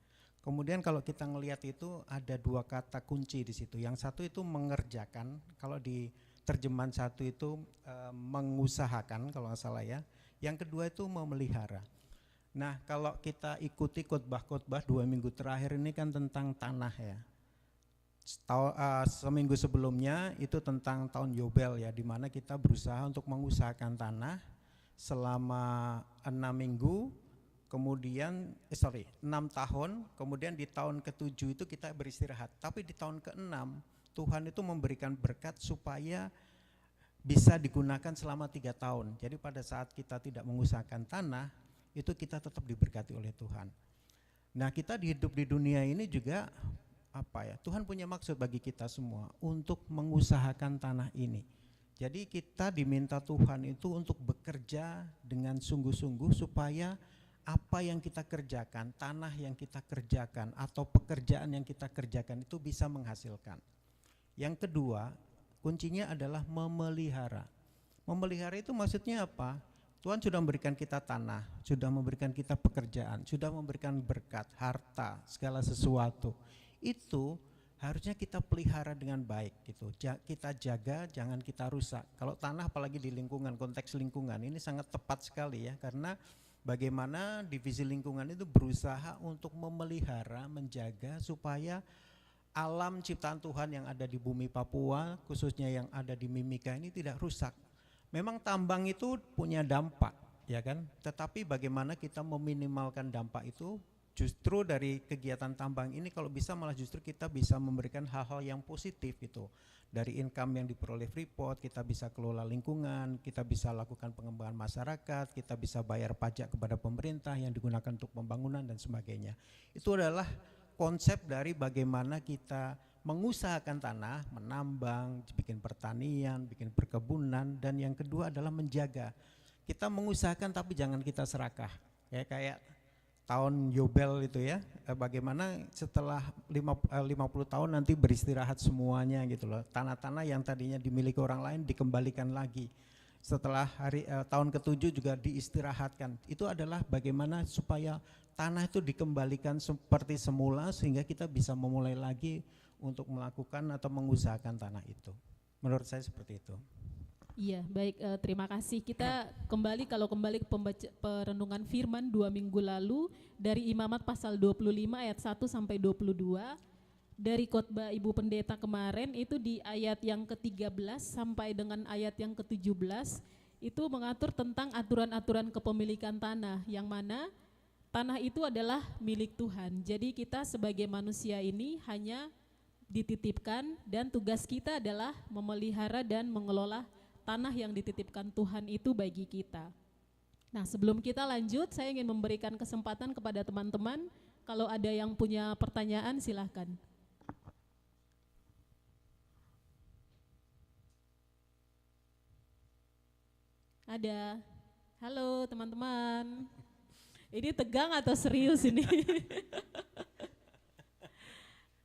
Kemudian kalau kita ngelihat itu ada 2 kata kunci di situ. Yang satu itu mengerjakan, kalau di terjemahan satu itu mengusahakan kalau nggak salah ya. Yang kedua itu memelihara. Nah kalau kita ikuti khotbah-khotbah 2 minggu terakhir ini kan tentang tanah ya. Seminggu sebelumnya itu tentang tahun Yobel ya, di mana kita berusaha untuk mengusahakan tanah selama 6 minggu. Kemudian 6 tahun, kemudian di tahun ke-7 itu kita beristirahat. Tapi di tahun ke-6 Tuhan itu memberikan berkat supaya bisa digunakan selama 3 tahun. Jadi pada saat kita tidak mengusahakan tanah, itu kita tetap diberkati oleh Tuhan. Nah, kita hidup di dunia ini juga Tuhan punya maksud bagi kita semua untuk mengusahakan tanah ini. Jadi kita diminta Tuhan itu untuk bekerja dengan sungguh-sungguh supaya apa yang kita kerjakan, tanah yang kita kerjakan atau pekerjaan yang kita kerjakan itu bisa menghasilkan. Yang kedua, kuncinya adalah memelihara. Memelihara itu maksudnya apa? Tuhan sudah memberikan kita tanah, sudah memberikan kita pekerjaan, sudah memberikan berkat, harta, segala sesuatu. Itu harusnya kita pelihara dengan baik gitu. Kita jaga, jangan kita rusak. Kalau tanah apalagi di lingkungan, konteks lingkungan ini sangat tepat sekali ya, karena bagaimana divisi lingkungan itu berusaha untuk memelihara, menjaga supaya alam ciptaan Tuhan yang ada di bumi Papua, khususnya yang ada di Mimika ini tidak rusak. Memang tambang itu punya dampak, ya kan? Tetapi bagaimana kita meminimalkan dampak itu? Justru dari kegiatan tambang ini kalau bisa malah justru kita bisa memberikan hal-hal yang positif itu. Dari income yang diperoleh Freeport, kita bisa kelola lingkungan, kita bisa lakukan pengembangan masyarakat, kita bisa bayar pajak kepada pemerintah yang digunakan untuk pembangunan dan sebagainya. Itu adalah konsep dari bagaimana kita mengusahakan tanah, menambang, bikin pertanian, bikin perkebunan, dan yang kedua adalah menjaga. Kita mengusahakan tapi jangan kita serakah. Ya, kayak tahun Yobel itu ya, bagaimana setelah 50 tahun nanti beristirahat semuanya gitu loh. Tanah-tanah yang tadinya dimiliki orang lain dikembalikan lagi. Setelah tahun ke-7 juga diistirahatkan. Itu adalah bagaimana supaya tanah itu dikembalikan seperti semula sehingga kita bisa memulai lagi untuk melakukan atau mengusahakan tanah itu. Menurut saya seperti itu. Iya, baik, terima kasih. Kita kembali ke perenungan firman 2 minggu lalu dari Imamat pasal 25 ayat 1 sampai 22. Dari khotbah Ibu Pendeta kemarin itu di ayat yang ke-13 sampai dengan ayat yang ke-17 itu mengatur tentang aturan-aturan kepemilikan tanah, yang mana tanah itu adalah milik Tuhan. Jadi kita sebagai manusia ini hanya dititipkan dan tugas kita adalah memelihara dan mengelola tanah yang dititipkan Tuhan itu bagi kita. Nah, sebelum kita lanjut, saya ingin memberikan kesempatan kepada teman-teman, kalau ada yang punya pertanyaan silahkan. Ada? Halo teman-teman. Ini tegang atau serius ini?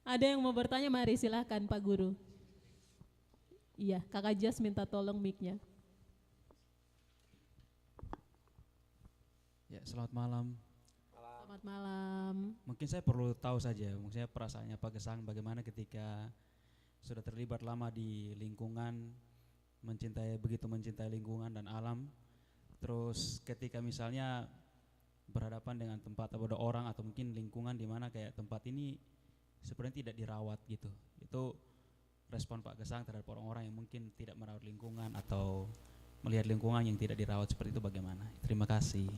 Ada yang mau bertanya, mari silahkan Pak Guru. Iya, Kakak Jas minta tolong mic-nya. Ya, selamat malam. Selamat malam. Mungkin saya perlu tahu saja, maksudnya perasaannya Pak Gesang bagaimana ketika sudah terlibat lama di lingkungan, begitu mencintai lingkungan dan alam, terus ketika misalnya berhadapan dengan tempat atau orang atau mungkin lingkungan di mana kayak tempat ini sebenarnya tidak dirawat gitu. Itu respon Pak Gesang terhadap orang-orang yang mungkin tidak merawat lingkungan atau melihat lingkungan yang tidak dirawat seperti itu bagaimana? Terima kasih.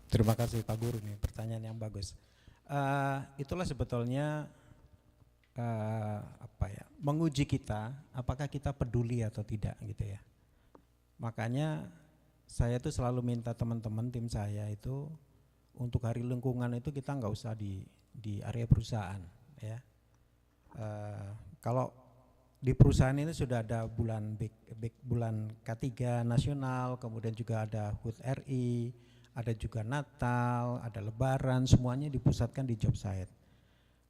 Terima kasih Pak Guru nih, pertanyaan yang bagus. Itulah sebetulnya menguji kita apakah kita peduli atau tidak gitu ya. Makanya saya tuh selalu minta teman-teman tim saya itu untuk hari lingkungan itu kita nggak usah di area perusahaan ya. Kalau di perusahaan ini sudah ada bulan K3 nasional, kemudian juga ada HUT RI, ada juga Natal, ada Lebaran, semuanya dipusatkan di job site.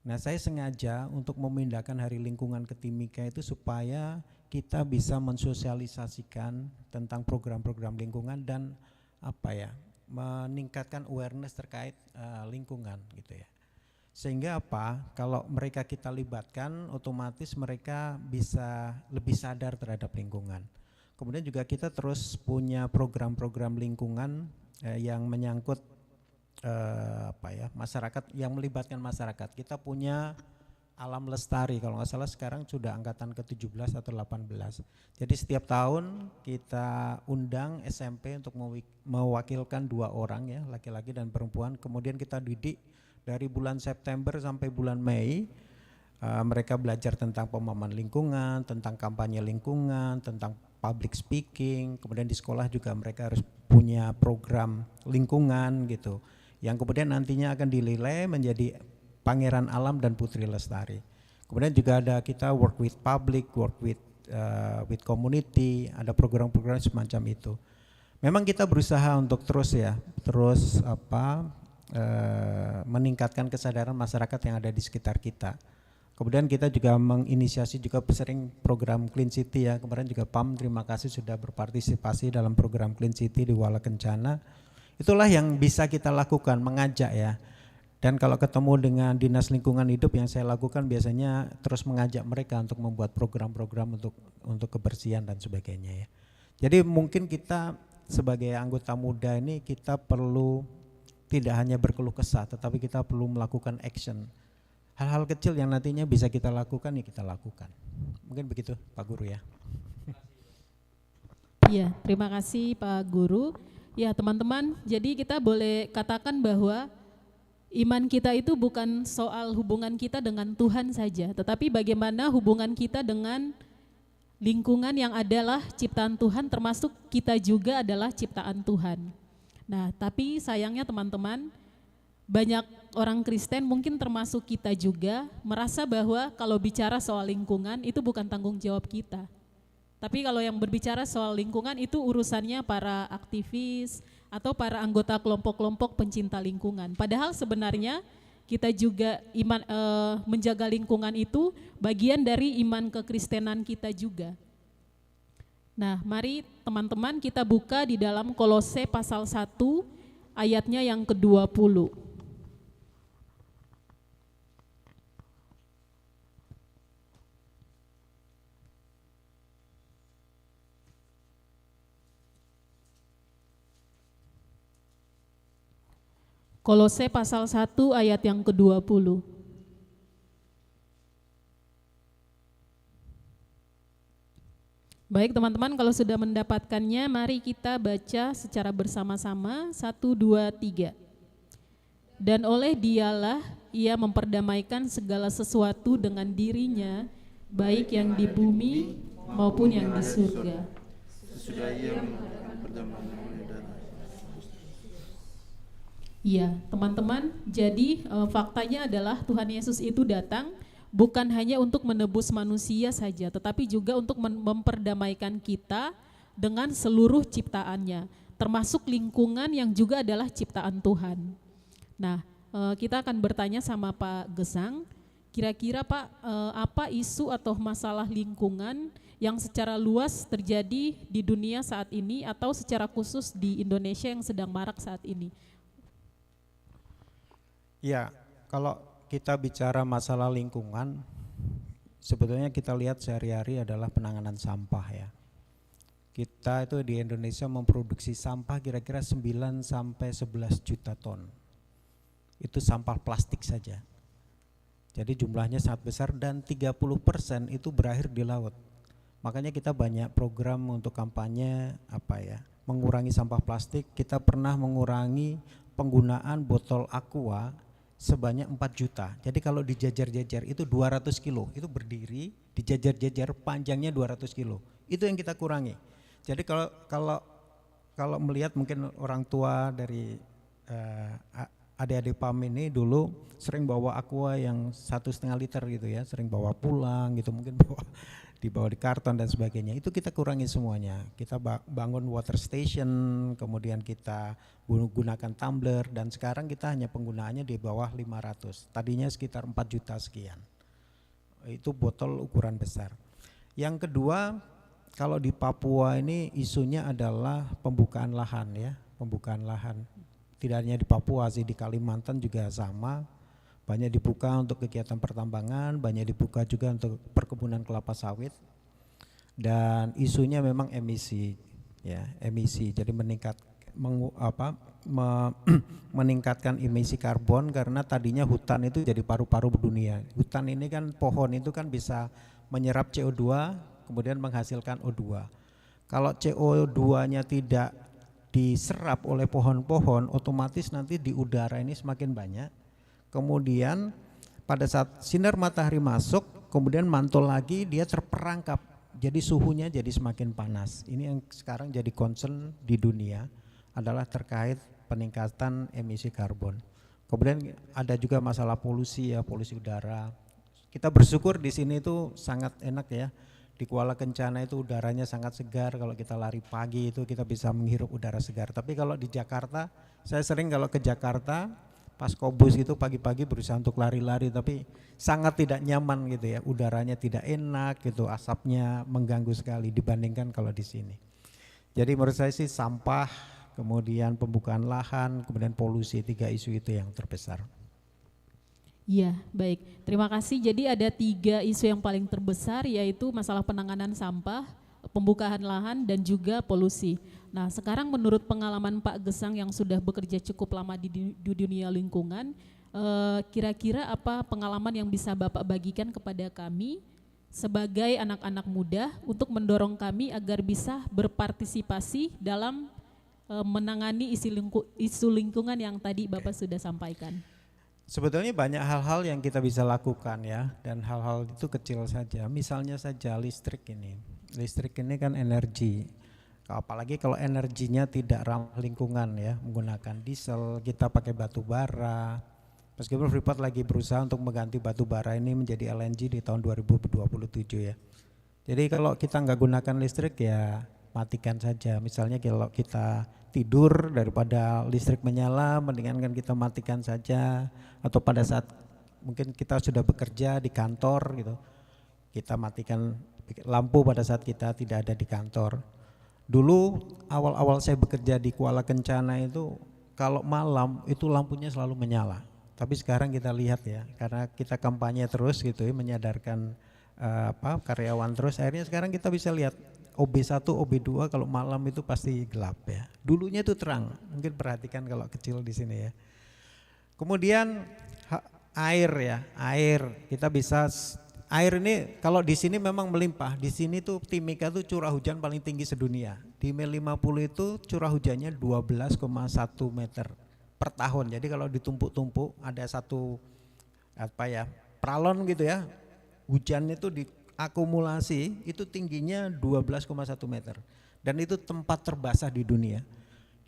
Nah, saya sengaja untuk memindahkan hari lingkungan ke Timika itu supaya kita bisa mensosialisasikan tentang program-program lingkungan dan meningkatkan awareness terkait lingkungan gitu ya. Sehingga kalau mereka kita libatkan, otomatis mereka bisa lebih sadar terhadap lingkungan. Kemudian juga kita terus punya program-program lingkungan yang menyangkut masyarakat, yang melibatkan masyarakat. Kita punya Alam Lestari, kalau nggak salah sekarang sudah angkatan ke-17 atau 18. Jadi setiap tahun kita undang SMP untuk mewakilkan 2 orang ya, laki-laki dan perempuan. Kemudian kita didik dari bulan September sampai bulan Mei Mereka belajar tentang pemahaman lingkungan, tentang kampanye lingkungan, tentang public speaking. Kemudian di sekolah juga mereka harus punya program lingkungan gitu, yang kemudian nantinya akan dinilai menjadi Pangeran Alam dan Putri Lestari. Kemudian juga ada kita work with public, work with community, ada program-program semacam itu. Memang kita berusaha untuk terus meningkatkan kesadaran masyarakat yang ada di sekitar kita. Kemudian kita juga menginisiasi juga sering program Clean City ya. Kemarin juga PAM terima kasih sudah berpartisipasi dalam program Clean City di Kuala Kencana. Itulah yang bisa kita lakukan, mengajak ya. Dan kalau ketemu dengan Dinas Lingkungan Hidup, yang saya lakukan biasanya terus mengajak mereka untuk membuat program-program untuk kebersihan dan sebagainya ya. Jadi mungkin kita sebagai anggota muda ini kita perlu tidak hanya berkeluh kesah, tetapi kita perlu melakukan action. Hal-hal kecil yang nantinya bisa kita lakukan ya kita lakukan. Mungkin begitu Pak Guru ya. Iya, terima kasih Pak Guru. Ya teman-teman, jadi kita boleh katakan bahwa iman kita itu bukan soal hubungan kita dengan Tuhan saja, tetapi bagaimana hubungan kita dengan lingkungan yang adalah ciptaan Tuhan, termasuk kita juga adalah ciptaan Tuhan. Nah, tapi sayangnya teman-teman, banyak orang Kristen mungkin termasuk kita juga merasa bahwa kalau bicara soal lingkungan itu bukan tanggung jawab kita. Tapi kalau yang berbicara soal lingkungan itu urusannya para aktivis atau para anggota kelompok-kelompok pencinta lingkungan. Padahal sebenarnya kita juga menjaga lingkungan itu bagian dari iman kekristenan kita juga. Nah, mari teman-teman kita buka di dalam Kolose pasal 1 ayatnya yang ke-20. Kolose pasal 1 ayat yang ke-20. Baik teman-teman, kalau sudah mendapatkannya mari kita baca secara bersama-sama 1, 2, 3. Dan oleh Dialah ia memperdamaikan segala sesuatu dengan dirinya, baik yang di bumi maupun yang di surga. Sesudah ia mengadakan perdamaian oleh darah. Iya, teman-teman, jadi faktanya adalah Tuhan Yesus itu datang bukan hanya untuk menebus manusia saja, tetapi juga untuk memperdamaikan kita dengan seluruh ciptaannya, termasuk lingkungan yang juga adalah ciptaan Tuhan. Nah, kita akan bertanya sama Pak Gesang, kira-kira Pak, apa isu atau masalah lingkungan yang secara luas terjadi di dunia saat ini atau secara khusus di Indonesia yang sedang marak saat ini? Ya, kalau kita bicara masalah lingkungan, sebetulnya kita lihat sehari-hari adalah penanganan sampah ya. Kita itu di Indonesia memproduksi sampah kira-kira 9 sampai 11 juta ton. Itu sampah plastik saja. Jadi jumlahnya sangat besar dan 30% itu berakhir di laut. Makanya kita banyak program untuk kampanye mengurangi sampah plastik. Kita pernah mengurangi penggunaan botol aqua sebanyak 4 juta. Jadi kalau dijajar-jajar itu 200 kilo, itu berdiri, dijajar-jajar panjangnya 200 kilo. Itu yang kita kurangi. Jadi kalau melihat mungkin orang tua dari adik-adik PAM ini dulu sering bawa aqua yang 1,5 liter gitu ya, sering bawa pulang gitu, mungkin dibawa di karton dan sebagainya. Itu kita kurangi semuanya. Kita bangun water station, kemudian kita gunakan tumbler, dan sekarang kita hanya penggunaannya di bawah 500. Tadinya sekitar 4 juta sekian. Itu botol ukuran besar. Yang kedua, kalau di Papua ini isunya adalah pembukaan lahan ya, pembukaan lahan. Tidak hanya di Papua sih, di Kalimantan juga sama. Banyak dibuka untuk kegiatan pertambangan, banyak dibuka juga untuk perkebunan kelapa sawit. Dan isunya memang emisi ya, emisi. Jadi meningkatkan emisi karbon, karena tadinya hutan itu jadi paru-paru dunia. Hutan ini kan, pohon itu kan bisa menyerap CO2 kemudian menghasilkan O2. Kalau CO2-nya tidak diserap oleh pohon-pohon, otomatis nanti di udara ini semakin banyak. Kemudian pada saat sinar matahari masuk, kemudian mantul lagi, dia terperangkap. Jadi suhunya jadi semakin panas. Ini yang sekarang jadi concern di dunia adalah terkait peningkatan emisi karbon. Kemudian ada juga masalah polusi ya, polusi udara. Kita bersyukur di sini itu sangat enak ya. Di Kuala Kencana itu udaranya sangat segar, kalau kita lari pagi itu kita bisa menghirup udara segar. Tapi kalau di Jakarta, saya sering kalau ke Jakarta pas kobus gitu pagi-pagi berusaha untuk lari-lari tapi sangat tidak nyaman gitu ya, udaranya tidak enak gitu, asapnya mengganggu sekali dibandingkan kalau di sini. Jadi menurut saya sih sampah, kemudian pembukaan lahan, kemudian polusi, 3 isu itu yang terbesar. Iya, baik. Terima kasih. Jadi ada 3 isu yang paling terbesar, yaitu masalah penanganan sampah, pembukaan lahan, dan juga polusi. Nah, sekarang menurut pengalaman Pak Gesang yang sudah bekerja cukup lama di dunia lingkungan, kira-kira apa pengalaman yang bisa Bapak bagikan kepada kami sebagai anak-anak muda untuk mendorong kami agar bisa berpartisipasi dalam menangani isu lingkungan yang tadi Bapak sudah sampaikan? Sebetulnya banyak hal-hal yang kita bisa lakukan ya, dan hal-hal itu kecil saja. Misalnya saja listrik ini. Listrik ini kan energi. Apalagi kalau energinya tidak ramah lingkungan ya, menggunakan diesel, kita pakai batu bara. Meskipun Freeport lagi berusaha untuk mengganti batu bara ini menjadi LNG di tahun 2027 ya. Jadi kalau kita nggak gunakan listrik ya matikan saja. Misalnya kalau kita tidur daripada listrik menyala, mendingan kan kita matikan saja. Atau pada saat mungkin kita sudah bekerja di kantor gitu, kita matikan lampu pada saat kita tidak ada di kantor. Dulu awal-awal saya bekerja di Kuala Kencana itu kalau malam itu lampunya selalu menyala. Tapi sekarang kita lihat ya, karena kita kampanye terus gitu ya, menyadarkan karyawan terus, akhirnya sekarang kita bisa lihat OB1, OB2 kalau malam itu pasti gelap ya. Dulunya itu terang, mungkin perhatikan kalau kecil di sini ya. Kemudian air ya, air kita bisa, air ini kalau di sini memang melimpah. Di sini tuh Timika tuh curah hujan paling tinggi sedunia. Di Mei 50 itu curah hujannya 12,1 meter per tahun. Jadi kalau ditumpuk-tumpuk ada satu pralon gitu ya. Hujan itu diakumulasi itu tingginya 12,1 meter. Dan itu tempat terbasah di dunia.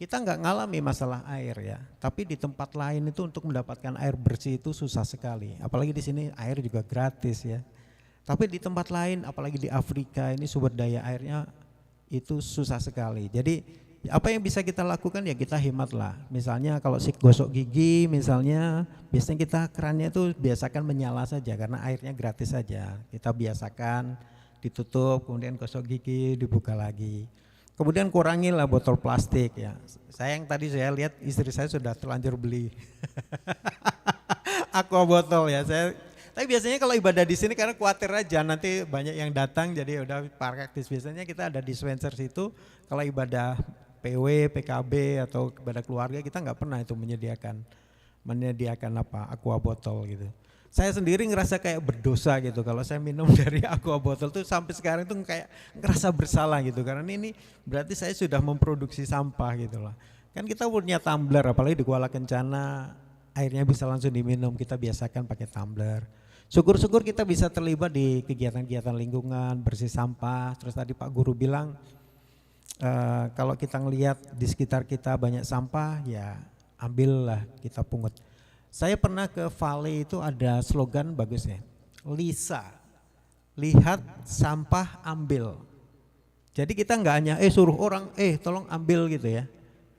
Kita nggak ngalami masalah air ya, tapi di tempat lain itu untuk mendapatkan air bersih itu susah sekali. Apalagi di sini air juga gratis ya. Tapi di tempat lain, apalagi di Afrika ini sumber daya airnya itu susah sekali. Jadi apa yang bisa kita lakukan ya kita hemat lah. Misalnya kalau gosok gigi misalnya, biasanya kita kerannya itu biasakan menyala saja karena airnya gratis saja. Kita biasakan ditutup, kemudian gosok gigi, dibuka lagi. Kemudian kurangilah botol plastik ya. Saya lihat istri saya sudah terlanjur beli aqua botol ya. Tapi biasanya kalau ibadah di sini karena khawatir aja nanti banyak yang datang jadi udah praktis. Biasanya kita ada dispenser situ kalau ibadah PW, PKB atau ibadah keluarga kita nggak pernah itu menyediakan aqua botol gitu. Saya sendiri ngerasa kayak berdosa gitu kalau saya minum dari aqua botol tuh sampai sekarang tuh kayak ngerasa bersalah gitu karena ini berarti saya sudah memproduksi sampah gitu lah. Kan kita punya tumbler apalagi di Kuala Kencana airnya bisa langsung diminum, kita biasakan pakai tumbler. Syukur-syukur kita bisa terlibat di kegiatan-kegiatan lingkungan, bersih sampah. Terus tadi Pak Guru bilang kalau kita ngelihat di sekitar kita banyak sampah ya ambillah kita pungut. Saya pernah ke Vale itu ada slogan bagus ya, Lisa, lihat sampah ambil. Jadi kita nggak hanya suruh orang tolong ambil gitu ya.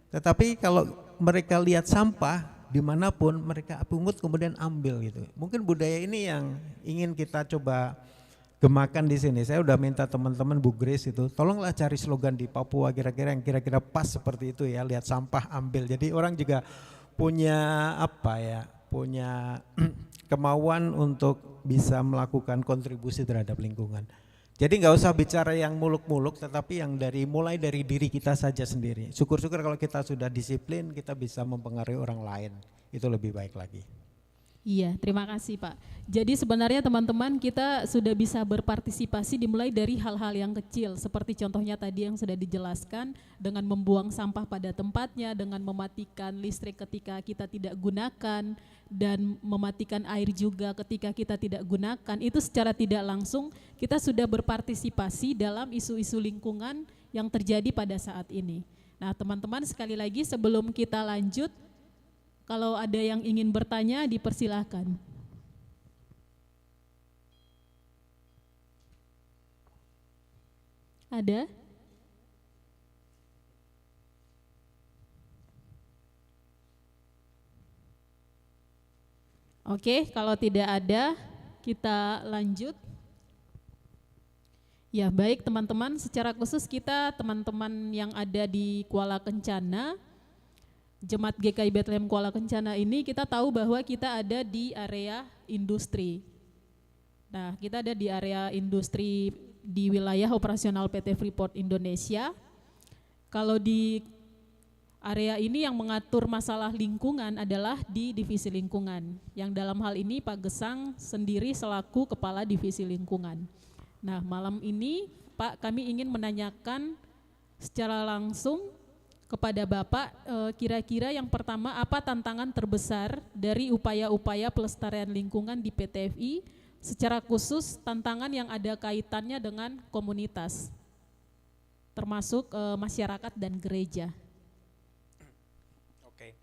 Tetapi kalau mereka lihat sampah dimanapun mereka pungut kemudian ambil gitu. Mungkin budaya ini yang ingin kita coba gemakan di sini. Saya udah minta teman-teman Bu Grace itu, tolonglah cari slogan di Papua kira-kira yang kira-kira pas seperti itu ya, lihat sampah ambil. Jadi orang juga punya punya kemauan untuk bisa melakukan kontribusi terhadap lingkungan. Jadi nggak usah bicara yang muluk-muluk, tetapi yang mulai dari diri kita saja sendiri. Syukur-syukur kalau kita sudah disiplin, kita bisa mempengaruhi orang lain, itu lebih baik lagi. Iya, terima kasih Pak. Jadi sebenarnya teman-teman kita sudah bisa berpartisipasi dimulai dari hal-hal yang kecil seperti contohnya tadi yang sudah dijelaskan dengan membuang sampah pada tempatnya, dengan mematikan listrik ketika kita tidak gunakan dan mematikan air juga ketika kita tidak gunakan. Itu secara tidak langsung kita sudah berpartisipasi dalam isu-isu lingkungan yang terjadi pada saat ini. Nah, teman-teman sekali lagi sebelum kita lanjut, kalau ada yang ingin bertanya, dipersilahkan. Ada? Oke, kalau tidak ada, kita lanjut. Ya, baik teman-teman, secara khusus kita teman-teman yang ada di Kuala Kencana, Jemaat GKI Bethlehem Kuala Kencana ini kita tahu bahwa kita ada di area industri. Nah, kita ada di area industri di wilayah operasional PT Freeport Indonesia. Kalau di area ini yang mengatur masalah lingkungan adalah di divisi lingkungan, yang dalam hal ini Pak Gesang sendiri selaku Kepala Divisi Lingkungan. Nah, malam ini Pak, kami ingin menanyakan secara langsung kepada Bapak, kira-kira yang pertama apa tantangan terbesar dari upaya-upaya pelestarian lingkungan di PT FI, secara khusus tantangan yang ada kaitannya dengan komunitas, termasuk masyarakat dan gereja. Oke.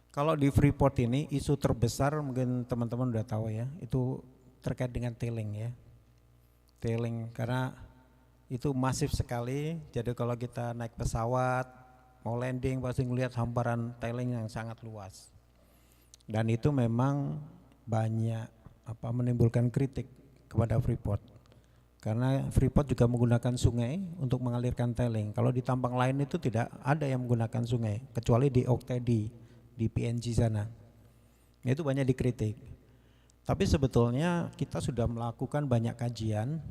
Kalau di Freeport ini isu terbesar mungkin teman-teman udah tahu ya, itu terkait dengan tailing ya. Tailing karena itu masif sekali, jadi kalau kita naik pesawat, mau landing pasti ngelihat hamparan tailing yang sangat luas. Dan itu memang banyak menimbulkan kritik kepada Freeport. Karena Freeport juga menggunakan sungai untuk mengalirkan tailing. Kalau di tambang lain itu tidak ada yang menggunakan sungai, kecuali di Oktedi, di PNG sana. Itu banyak dikritik. Tapi sebetulnya kita sudah melakukan banyak kajian,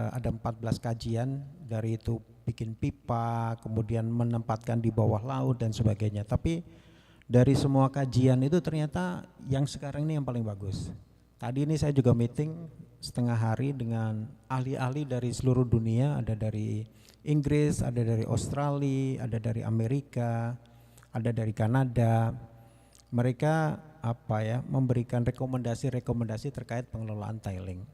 ada 14 kajian, dari itu bikin pipa, kemudian menempatkan di bawah laut dan sebagainya. Tapi dari semua kajian itu ternyata yang sekarang ini yang paling bagus. Tadi ini saya juga meeting setengah hari dengan ahli-ahli dari seluruh dunia, ada dari Inggris, ada dari Australia, ada dari Amerika, ada dari Kanada. Mereka memberikan rekomendasi-rekomendasi terkait pengelolaan tailing.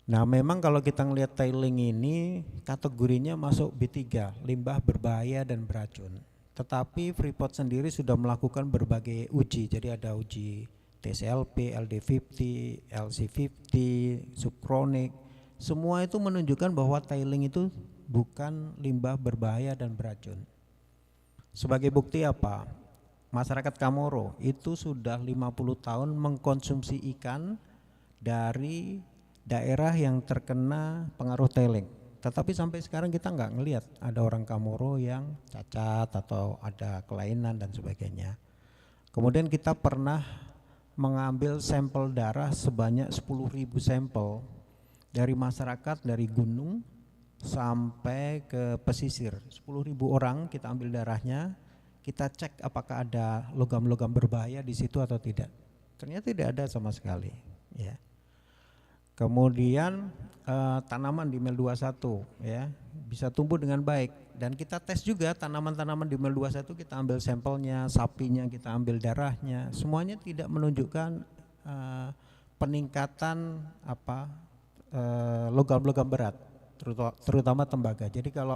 Nah, memang kalau kita ngelihat tailing ini kategorinya masuk B3, limbah berbahaya dan beracun. Tetapi Freeport sendiri sudah melakukan berbagai uji. Jadi ada uji TCLP, LD50, LC50, subkronik. Semua itu menunjukkan bahwa tailing itu bukan limbah berbahaya dan beracun. Sebagai bukti apa? Masyarakat Kamoro itu sudah 50 tahun mengkonsumsi ikan dari daerah yang terkena pengaruh tailing. Tetapi sampai sekarang kita nggak ngelihat ada orang Kamoro yang cacat atau ada kelainan dan sebagainya. Kemudian kita pernah mengambil sampel darah sebanyak 10.000 sampel dari masyarakat dari gunung sampai ke pesisir. 10.000 orang kita ambil darahnya, kita cek apakah ada logam-logam berbahaya di situ atau tidak. Ternyata tidak ada sama sekali. Ya. Kemudian tanaman di Mel 21 ya bisa tumbuh dengan baik, dan kita tes juga tanaman-tanaman di Mel 21, kita ambil sampelnya, sapinya kita ambil darahnya, semuanya tidak menunjukkan peningkatan logam-logam berat, terutama tembaga. Jadi kalau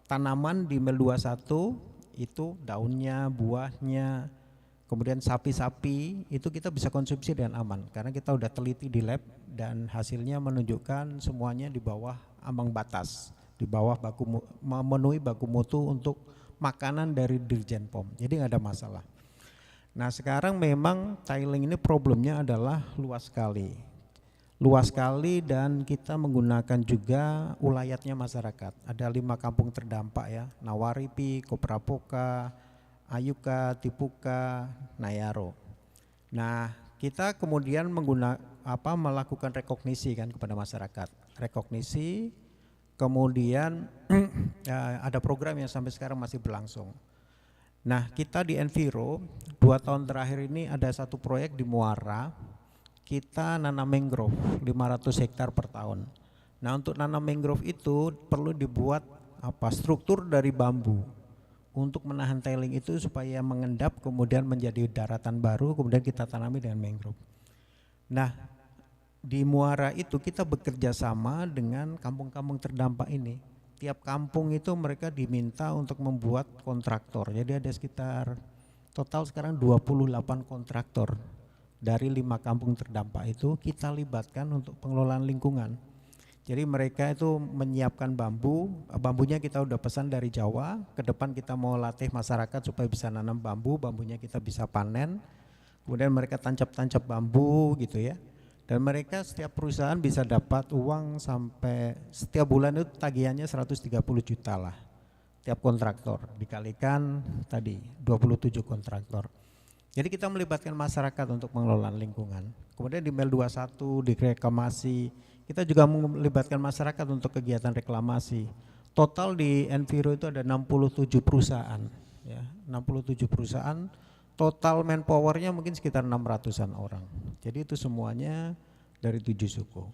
tanaman di Mel 21 itu daunnya, buahnya, kemudian sapi-sapi itu kita bisa konsumsi dengan aman karena kita udah teliti di lab dan hasilnya menunjukkan semuanya di bawah ambang batas, di bawah memenuhi baku mutu untuk makanan dari Dirjen POM. Jadi nggak ada masalah. Nah, sekarang memang tailing ini problemnya adalah luas sekali dan kita menggunakan juga ulayatnya masyarakat. Ada 5 kampung terdampak ya, Nawaripi, Koprapoka, Ayuka, Tipuka, Nayaro. Nah, kita kemudian melakukan rekognisi kan kepada masyarakat. Rekognisi, kemudian ada program yang sampai sekarang masih berlangsung. Nah, kita di Enviro 2 tahun terakhir ini ada satu proyek di Muara, kita nanam mangrove 500 hektar per tahun. Nah, untuk nanam mangrove itu perlu dibuat struktur dari bambu untuk menahan tailing itu supaya mengendap kemudian menjadi daratan baru, kemudian kita tanami dengan mangrove. Nah, di Muara itu kita bekerja sama dengan kampung-kampung terdampak ini. Tiap kampung itu mereka diminta untuk membuat kontraktor. Jadi ada sekitar total sekarang 28 kontraktor dari 5 kampung terdampak itu kita libatkan untuk pengelolaan lingkungan. Jadi mereka itu menyiapkan bambunya kita udah pesan dari Jawa. Ke depan kita mau latih masyarakat supaya bisa nanam bambunya kita bisa panen. Kemudian mereka tancap-tancap bambu gitu ya. Dan mereka setiap perusahaan bisa dapat uang sampai setiap bulan itu tagihannya 130 juta lah. Tiap kontraktor dikalikan tadi 27 kontraktor. Jadi kita melibatkan masyarakat untuk mengelola lingkungan. Kemudian di Mel 21 di reklamasi kita juga melibatkan masyarakat untuk kegiatan reklamasi. Total di Enviro itu ada 67 perusahaan ya, 67 perusahaan. Total manpowernya mungkin sekitar 600-an orang. Jadi itu semuanya dari 7 suku.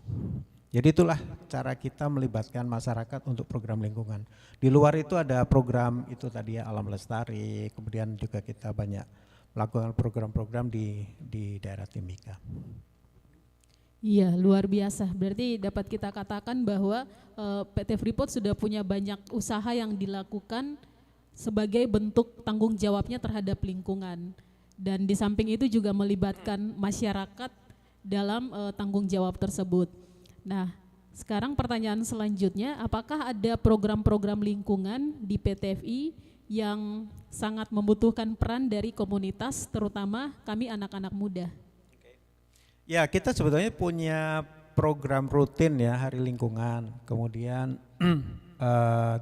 Jadi itulah cara kita melibatkan masyarakat untuk program lingkungan. Di luar itu ada program itu tadi ya alam lestari, kemudian juga kita banyak melakukan program-program di daerah Timika. Iya, luar biasa. Berarti dapat kita katakan bahwa PT Freeport sudah punya banyak usaha yang dilakukan sebagai bentuk tanggung jawabnya terhadap lingkungan. Dan di samping itu juga melibatkan masyarakat dalam tanggung jawab tersebut. Nah, sekarang pertanyaan selanjutnya, apakah ada program-program lingkungan di PT FI yang sangat membutuhkan peran dari komunitas, terutama kami anak-anak muda? Ya, kita sebetulnya punya program rutin ya, hari lingkungan, kemudian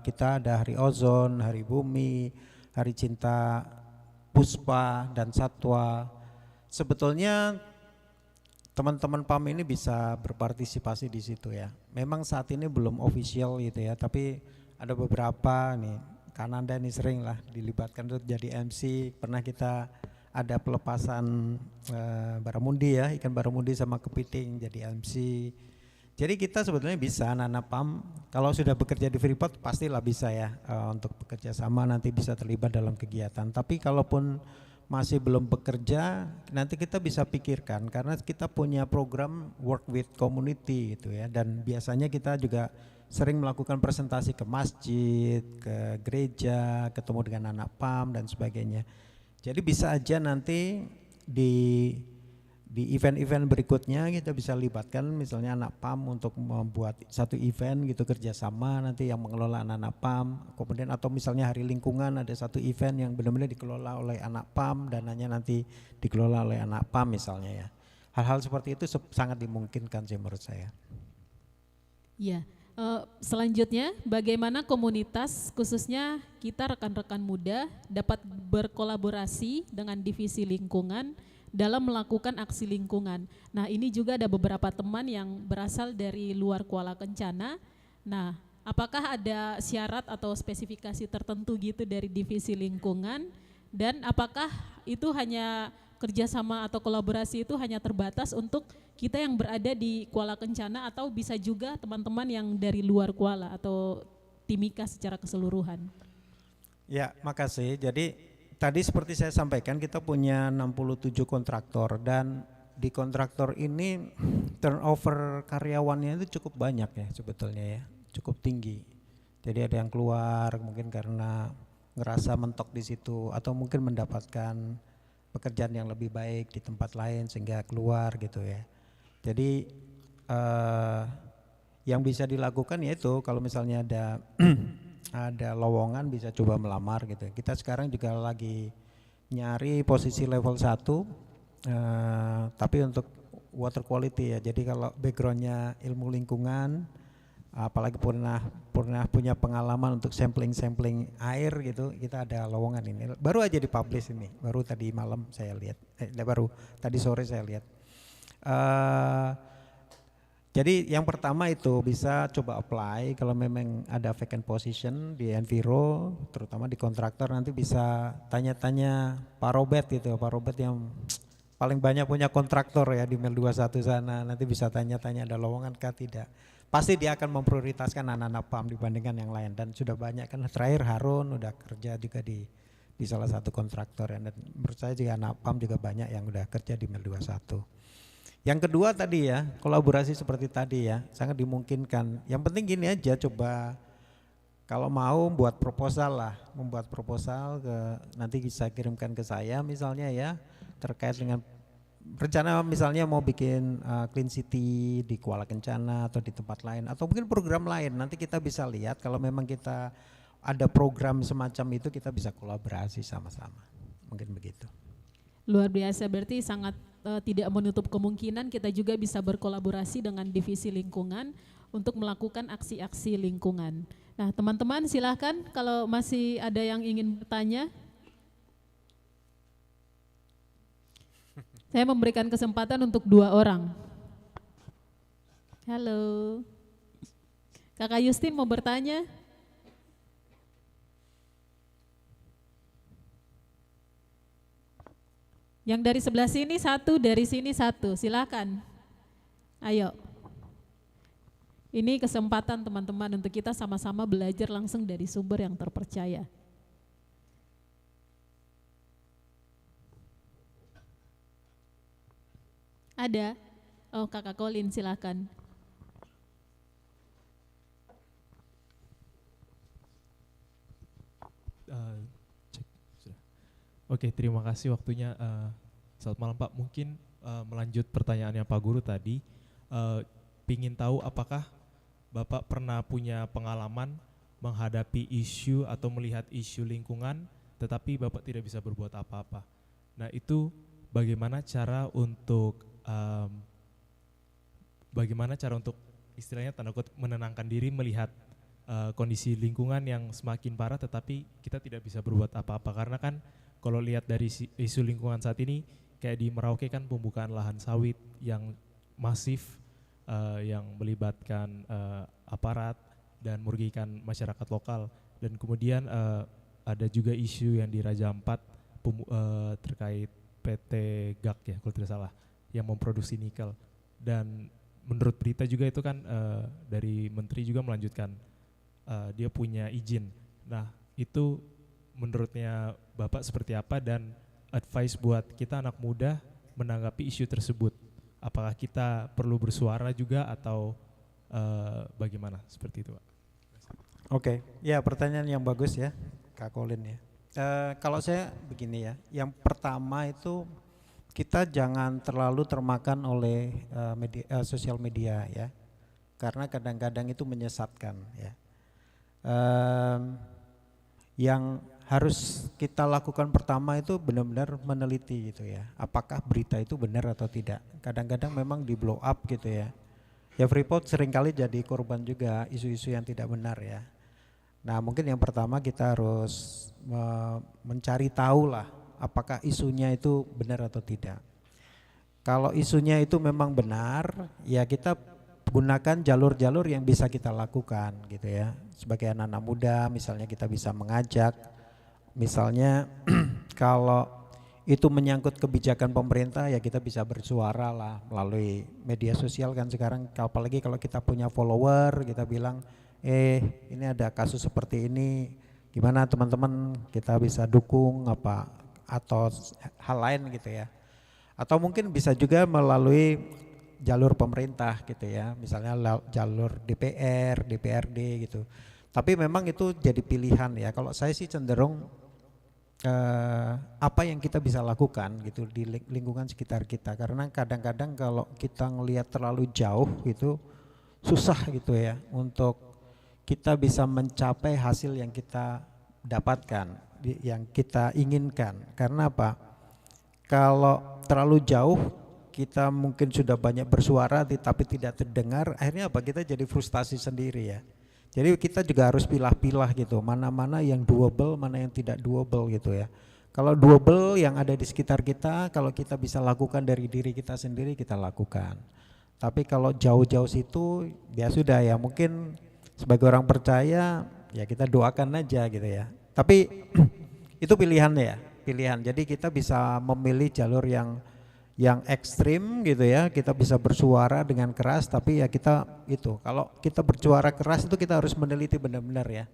kita ada hari ozon, hari bumi, hari cinta puspa dan satwa. Sebetulnya teman-teman PAM ini bisa berpartisipasi di situ ya. Memang saat ini belum official gitu ya, tapi ada beberapa nih, Kananda ini sering lah dilibatkan untuk jadi MC. Pernah kita ada pelepasan baramundi ya, ikan baramundi sama kepiting jadi MC. Jadi kita sebetulnya bisa nanam PAM, kalau sudah bekerja di Freeport pastilah bisa ya untuk bekerja sama nanti bisa terlibat dalam kegiatan. Tapi kalaupun masih belum bekerja nanti kita bisa pikirkan karena kita punya program work with community gitu ya, dan biasanya kita juga sering melakukan presentasi ke masjid, ke gereja, ketemu dengan anak PAM dan sebagainya. Jadi bisa aja nanti di event-event berikutnya kita bisa libatkan misalnya anak PAM untuk membuat satu event gitu kerjasama nanti yang mengelola anak-anak PAM, kemudian atau misalnya hari lingkungan ada satu event yang benar-benar dikelola oleh anak PAM, dananya nanti dikelola oleh anak PAM misalnya ya. Hal-hal seperti itu sangat dimungkinkan sih menurut saya. Ya, selanjutnya bagaimana komunitas khususnya kita rekan-rekan muda dapat berkolaborasi dengan divisi lingkungan dalam melakukan aksi lingkungan. Nah, ini juga ada beberapa teman yang berasal dari luar Kuala Kencana. Nah, apakah ada syarat atau spesifikasi tertentu gitu dari divisi lingkungan, dan apakah itu hanya kerjasama atau kolaborasi itu hanya terbatas untuk kita yang berada di Kuala Kencana atau bisa juga teman-teman yang dari luar Kuala atau Timika secara keseluruhan? Ya, makasih. Jadi tadi seperti saya sampaikan kita punya 67 kontraktor dan di kontraktor ini turnover karyawannya itu cukup banyak ya sebetulnya ya, cukup tinggi. Jadi ada yang keluar mungkin karena ngerasa mentok di situ atau mungkin mendapatkan pekerjaan yang lebih baik di tempat lain sehingga keluar gitu ya. Jadi yang bisa dilakukan yaitu kalau misalnya ada lowongan bisa coba melamar gitu. Kita sekarang juga lagi nyari posisi level 1 tapi untuk water quality ya. Jadi kalau backgroundnya ilmu lingkungan apalagi pernah punya pengalaman untuk sampling air gitu, kita ada lowongan ini. Baru aja dipublish ini, baru tadi malam saya lihat, baru tadi sore saya lihat. Jadi yang pertama itu bisa coba apply kalau memang ada vacant position di Enviro, terutama di kontraktor, nanti bisa tanya-tanya Pak Robert gitu, Pak Robert yang paling banyak punya kontraktor ya di Mil 21 sana, nanti bisa tanya-tanya ada lowongan kah tidak. Pasti dia akan memprioritaskan anak-anak PAM dibandingkan yang lain, dan sudah banyak kan, terakhir Harun udah kerja juga di salah satu kontraktor ya, dan menurut saya juga anak PAM juga banyak yang udah kerja di Mil 21. Yang kedua tadi ya, kolaborasi seperti tadi ya, sangat dimungkinkan. Yang penting gini aja, coba kalau mau buat proposal lah, membuat proposal nanti bisa kirimkan ke saya misalnya ya, terkait dengan rencana misalnya mau bikin clean city di Kuala Kencana atau di tempat lain, atau mungkin program lain. Nanti kita bisa lihat kalau memang kita ada program semacam itu, kita bisa kolaborasi sama-sama. Mungkin begitu. Luar biasa, berarti sangat tidak menutup kemungkinan kita juga bisa berkolaborasi dengan divisi lingkungan untuk melakukan aksi-aksi lingkungan. Nah teman-teman silahkan kalau masih ada yang ingin bertanya. Saya memberikan kesempatan untuk 2 orang. Halo. Kakak Justin mau bertanya? Yang dari sebelah sini 1, dari sini 1, silakan. Ayo. Ini kesempatan teman-teman untuk kita sama-sama belajar langsung dari sumber yang terpercaya. Ada? Oh, Kakak Colin silakan. Oke, terima kasih waktunya. Selamat malam Pak. Mungkin melanjut pertanyaannya Pak Guru tadi, pingin tahu apakah Bapak pernah punya pengalaman menghadapi isu atau melihat isu lingkungan, tetapi Bapak tidak bisa berbuat apa-apa. Nah itu bagaimana cara untuk istilahnya tanda kutip menenangkan diri melihat kondisi lingkungan yang semakin parah, tetapi kita tidak bisa berbuat apa-apa, karena kan kalau lihat dari isu lingkungan saat ini, kayak di Merauke kan pembukaan lahan sawit yang masif, yang melibatkan aparat dan merugikan masyarakat lokal. Dan kemudian ada juga isu yang di Raja Ampat terkait PT GAK ya kalau tidak salah, yang memproduksi nikel. Dan menurut berita juga itu kan dari Menteri juga melanjutkan, dia punya izin. Nah itu menurutnya Bapak seperti apa, dan advice buat kita anak muda menanggapi isu tersebut? Apakah kita perlu bersuara juga atau bagaimana? Seperti itu Pak. Oke, ya pertanyaan yang bagus ya Kak Colin ya. Kalau saya begini ya, yang pertama itu kita jangan terlalu termakan oleh sosial media ya, karena kadang-kadang itu menyesatkan ya. Yang harus kita lakukan pertama itu benar-benar meneliti gitu ya, apakah berita itu benar atau tidak. Kadang-kadang memang di blow up gitu ya. Ya Freeport seringkali jadi korban juga isu-isu yang tidak benar ya. Nah mungkin yang pertama kita harus mencari tahu lah apakah isunya itu benar atau tidak. Kalau isunya itu memang benar, ya kita gunakan jalur-jalur yang bisa kita lakukan gitu ya. Sebagai anak-anak muda misalnya kita bisa mengajak, misalnya kalau itu menyangkut kebijakan pemerintah ya kita bisa bersuara lah melalui media sosial kan sekarang, apalagi kalau kita punya follower, kita bilang ini ada kasus seperti ini, gimana teman-teman kita bisa dukung apa atau hal lain gitu ya. Atau mungkin bisa juga melalui jalur pemerintah gitu ya, misalnya jalur DPR, DPRD gitu. Tapi memang itu jadi pilihan ya. Kalau saya sih cenderung apa yang kita bisa lakukan gitu di lingkungan sekitar kita, karena kadang-kadang kalau kita ngelihat terlalu jauh gitu susah gitu ya untuk kita bisa mencapai hasil yang kita dapatkan, yang kita inginkan. Karena apa? Kalau terlalu jauh kita mungkin sudah banyak bersuara tapi tidak terdengar, akhirnya apa? Kita jadi frustasi sendiri ya. Jadi kita juga harus pilah-pilah gitu, mana-mana yang doable, mana yang tidak doable gitu ya. Kalau doable yang ada di sekitar kita, kalau kita bisa lakukan dari diri kita sendiri, kita lakukan. Tapi kalau jauh-jauh situ ya sudah ya, mungkin sebagai orang percaya ya kita doakan aja gitu ya. Tapi itu pilihan ya, pilihan. Jadi kita bisa memilih jalur yang ekstrim gitu ya. Kita bisa bersuara dengan keras, tapi ya kita itu, kalau kita bersuara keras itu kita harus meneliti benar-benar ya,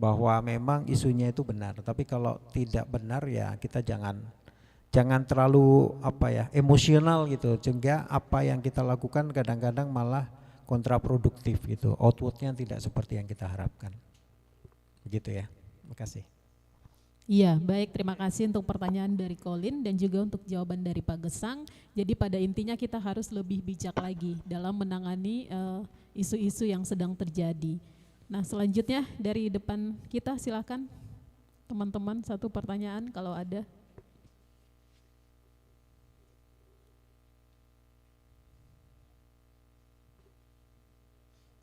bahwa memang isunya itu benar. Tapi kalau tidak benar ya kita jangan terlalu emosional gitu, sehingga apa yang kita lakukan kadang-kadang malah kontraproduktif gitu, outputnya tidak seperti yang kita harapkan. Begitu ya. Terima kasih. Iya, baik, terima kasih untuk pertanyaan dari Colin dan juga untuk jawaban dari Pak Gesang. Jadi pada intinya kita harus lebih bijak lagi dalam menangani isu-isu yang sedang terjadi. Nah, selanjutnya dari depan kita silakan teman-teman, satu pertanyaan kalau ada.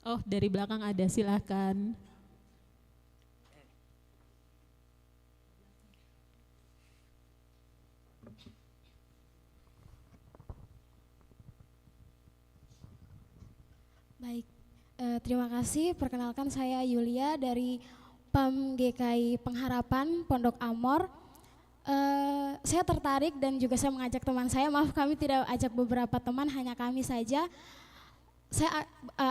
Oh, dari belakang ada, silakan. Baik, terima kasih. Perkenalkan saya Yulia dari PAM GKI Pengharapan Pondok Amor. Saya tertarik dan juga saya mengajak teman saya, maaf kami tidak ajak beberapa teman, hanya kami saja. Saya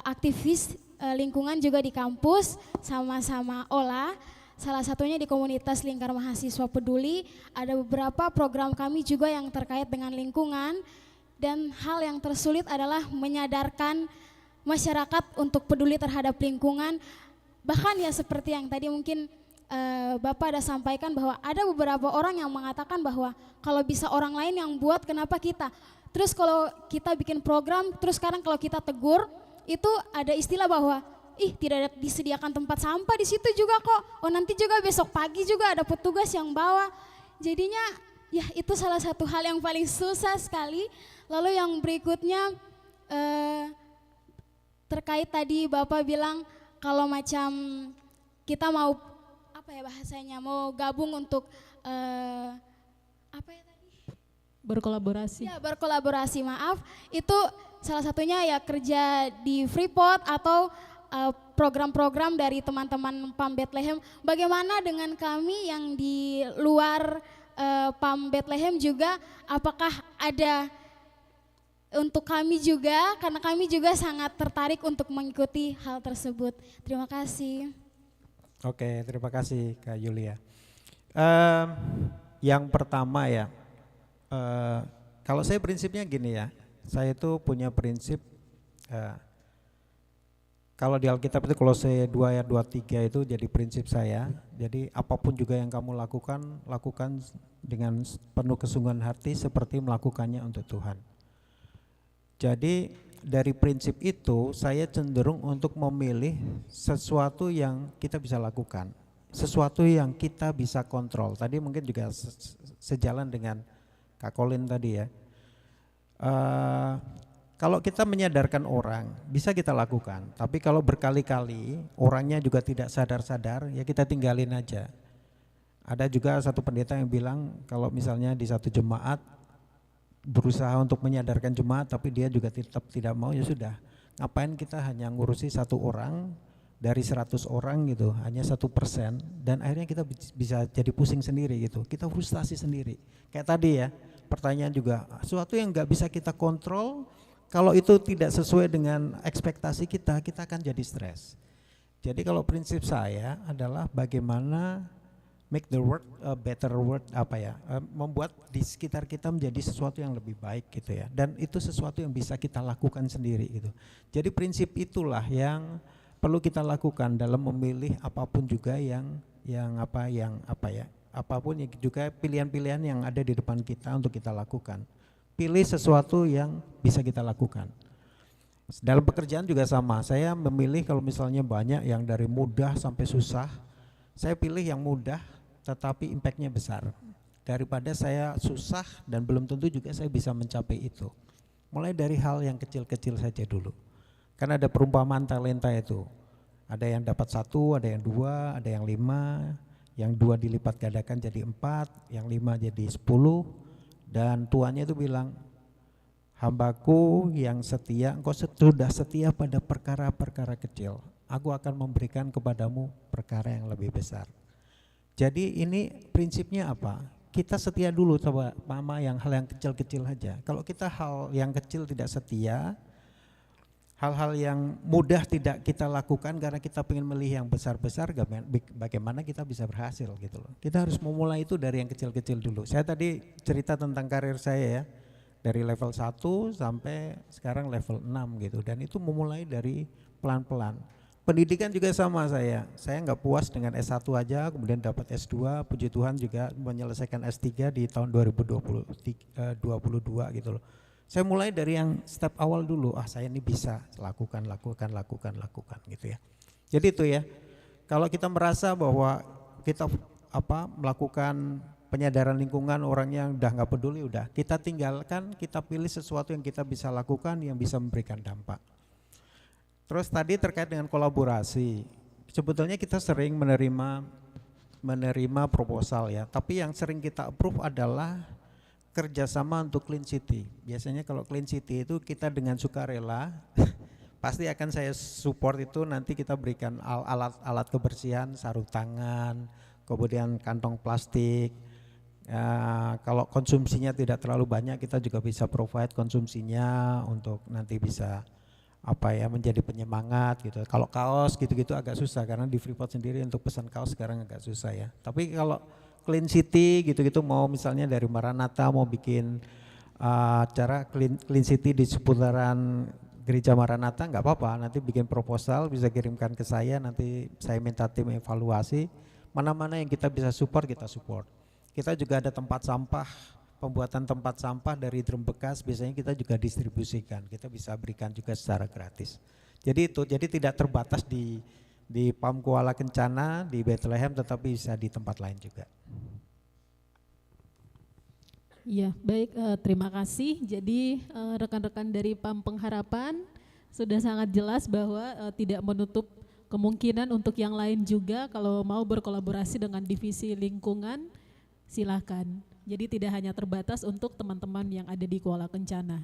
aktivis lingkungan juga di kampus, sama-sama OLA, salah satunya di komunitas Lingkar Mahasiswa Peduli. Ada beberapa program kami juga yang terkait dengan lingkungan, dan hal yang tersulit adalah menyadarkan masyarakat untuk peduli terhadap lingkungan. Bahkan ya seperti yang tadi mungkin Bapak ada sampaikan, bahwa ada beberapa orang yang mengatakan bahwa kalau bisa orang lain yang buat, kenapa kita? Terus kalau kita bikin program, terus sekarang kalau kita tegur, itu ada istilah bahwa tidak ada disediakan tempat sampah di situ juga kok. Oh nanti juga besok pagi juga ada petugas yang bawa. Jadinya ya itu salah satu hal yang paling susah sekali. Lalu yang berikutnya terkait tadi Bapak bilang kalau macam kita mau bahasanya mau gabung untuk berkolaborasi. Ya, berkolaborasi, maaf. Itu salah satunya ya kerja di Freeport atau program-program dari teman-teman PAM Bethlehem. Bagaimana dengan kami yang di luar PAM Bethlehem juga, apakah ada untuk kami juga, karena kami juga sangat tertarik untuk mengikuti hal tersebut. Terima kasih. Oke, terima kasih Kak Yulia. Yang pertama ya, kalau saya prinsipnya gini ya, saya itu punya prinsip, kalau di Alkitab itu Kolose 2 ayat 23 itu jadi prinsip saya. Jadi apapun juga yang kamu lakukan, lakukan dengan penuh kesungguhan hati seperti melakukannya untuk Tuhan. Jadi dari prinsip itu saya cenderung untuk memilih sesuatu yang kita bisa lakukan, sesuatu yang kita bisa kontrol. Tadi mungkin juga sejalan dengan Kak Colin tadi ya. Kalau kita menyadarkan orang bisa kita lakukan, tapi kalau berkali-kali orangnya juga tidak sadar-sadar ya kita tinggalin aja. Ada juga satu pendeta yang bilang kalau misalnya di satu jemaat berusaha untuk menyadarkan jemaat tapi dia juga tetap tidak mau, ya sudah, ngapain kita hanya ngurusi satu orang dari 100 orang gitu, hanya 1%, dan akhirnya kita bisa jadi pusing sendiri gitu, kita frustasi sendiri. Kayak tadi ya, pertanyaan juga, sesuatu yang nggak bisa kita kontrol, kalau itu tidak sesuai dengan ekspektasi kita akan jadi stres. Jadi kalau prinsip saya adalah bagaimana make the world a better world, membuat di sekitar kita menjadi sesuatu yang lebih baik gitu ya, dan itu sesuatu yang bisa kita lakukan sendiri gitu. Jadi prinsip itulah yang perlu kita lakukan dalam memilih apapun juga apapun yang juga pilihan-pilihan yang ada di depan kita untuk kita lakukan. Pilih sesuatu yang bisa kita lakukan. Dalam pekerjaan juga sama, saya memilih kalau misalnya banyak yang dari mudah sampai susah, saya pilih yang mudah tetapi impactnya besar, daripada saya susah dan belum tentu juga saya bisa mencapai itu. Mulai dari hal yang kecil-kecil saja dulu. Karena ada perumpamaan talenta itu, ada yang dapat 1, ada yang 2, ada yang 5, yang 2 dilipat gandakan jadi 4, yang 5 jadi 10, dan tuannya itu bilang, hambaku yang setia, engkau sudah setia pada perkara-perkara kecil, aku akan memberikan kepadamu perkara yang lebih besar. Jadi ini prinsipnya apa? Kita setia dulu coba mama yang hal yang kecil-kecil aja. Kalau kita hal yang kecil tidak setia, hal-hal yang mudah tidak kita lakukan karena kita pengen melih yang besar-besar, bagaimana kita bisa berhasil gitu loh. Kita harus memulai itu dari yang kecil-kecil dulu. Saya tadi cerita tentang karir saya ya, dari level 1 sampai sekarang level 6 gitu, dan itu memulai dari pelan-pelan. Pendidikan juga sama saya nggak puas dengan S1 aja, kemudian dapat S2, puji Tuhan juga menyelesaikan S3 di tahun 2022 gitu loh. Saya mulai dari yang step awal dulu, saya ini bisa lakukan gitu ya. Jadi itu ya, kalau kita merasa bahwa kita melakukan penyadaran lingkungan, orang yang udah nggak peduli, udah kita tinggalkan, kita pilih sesuatu yang kita bisa lakukan yang bisa memberikan dampak. Terus tadi terkait dengan kolaborasi, sebetulnya kita sering menerima proposal ya, tapi yang sering kita approve adalah kerjasama untuk Clean City. Biasanya kalau Clean City itu kita dengan sukarela pasti akan saya support, itu nanti kita berikan alat kebersihan, sarung tangan, kemudian kantong plastik. Kalau konsumsinya tidak terlalu banyak, kita juga bisa provide konsumsinya untuk nanti bisa menjadi penyemangat gitu. Kalau kaos gitu-gitu agak susah karena di Freeport sendiri untuk pesan kaos sekarang agak susah ya. Tapi kalau Clean City gitu-gitu, mau misalnya dari Maranatha mau bikin acara Clean City di seputaran gereja Maranatha, nggak apa-apa, nanti bikin proposal bisa kirimkan ke saya, nanti saya minta tim evaluasi mana-mana yang kita bisa support, kita support. Kita juga ada tempat sampah, pembuatan tempat sampah dari drum bekas, biasanya kita juga distribusikan, kita bisa berikan juga secara gratis. Jadi tidak terbatas di PAM Kuala Kencana, di Bethlehem, tetapi bisa di tempat lain juga. Ya, baik, terima kasih. Jadi rekan-rekan dari PAM Pengharapan sudah sangat jelas bahwa tidak menutup kemungkinan untuk yang lain juga kalau mau berkolaborasi dengan divisi lingkungan, silakan. Jadi tidak hanya terbatas untuk teman-teman yang ada di Kuala Kencana.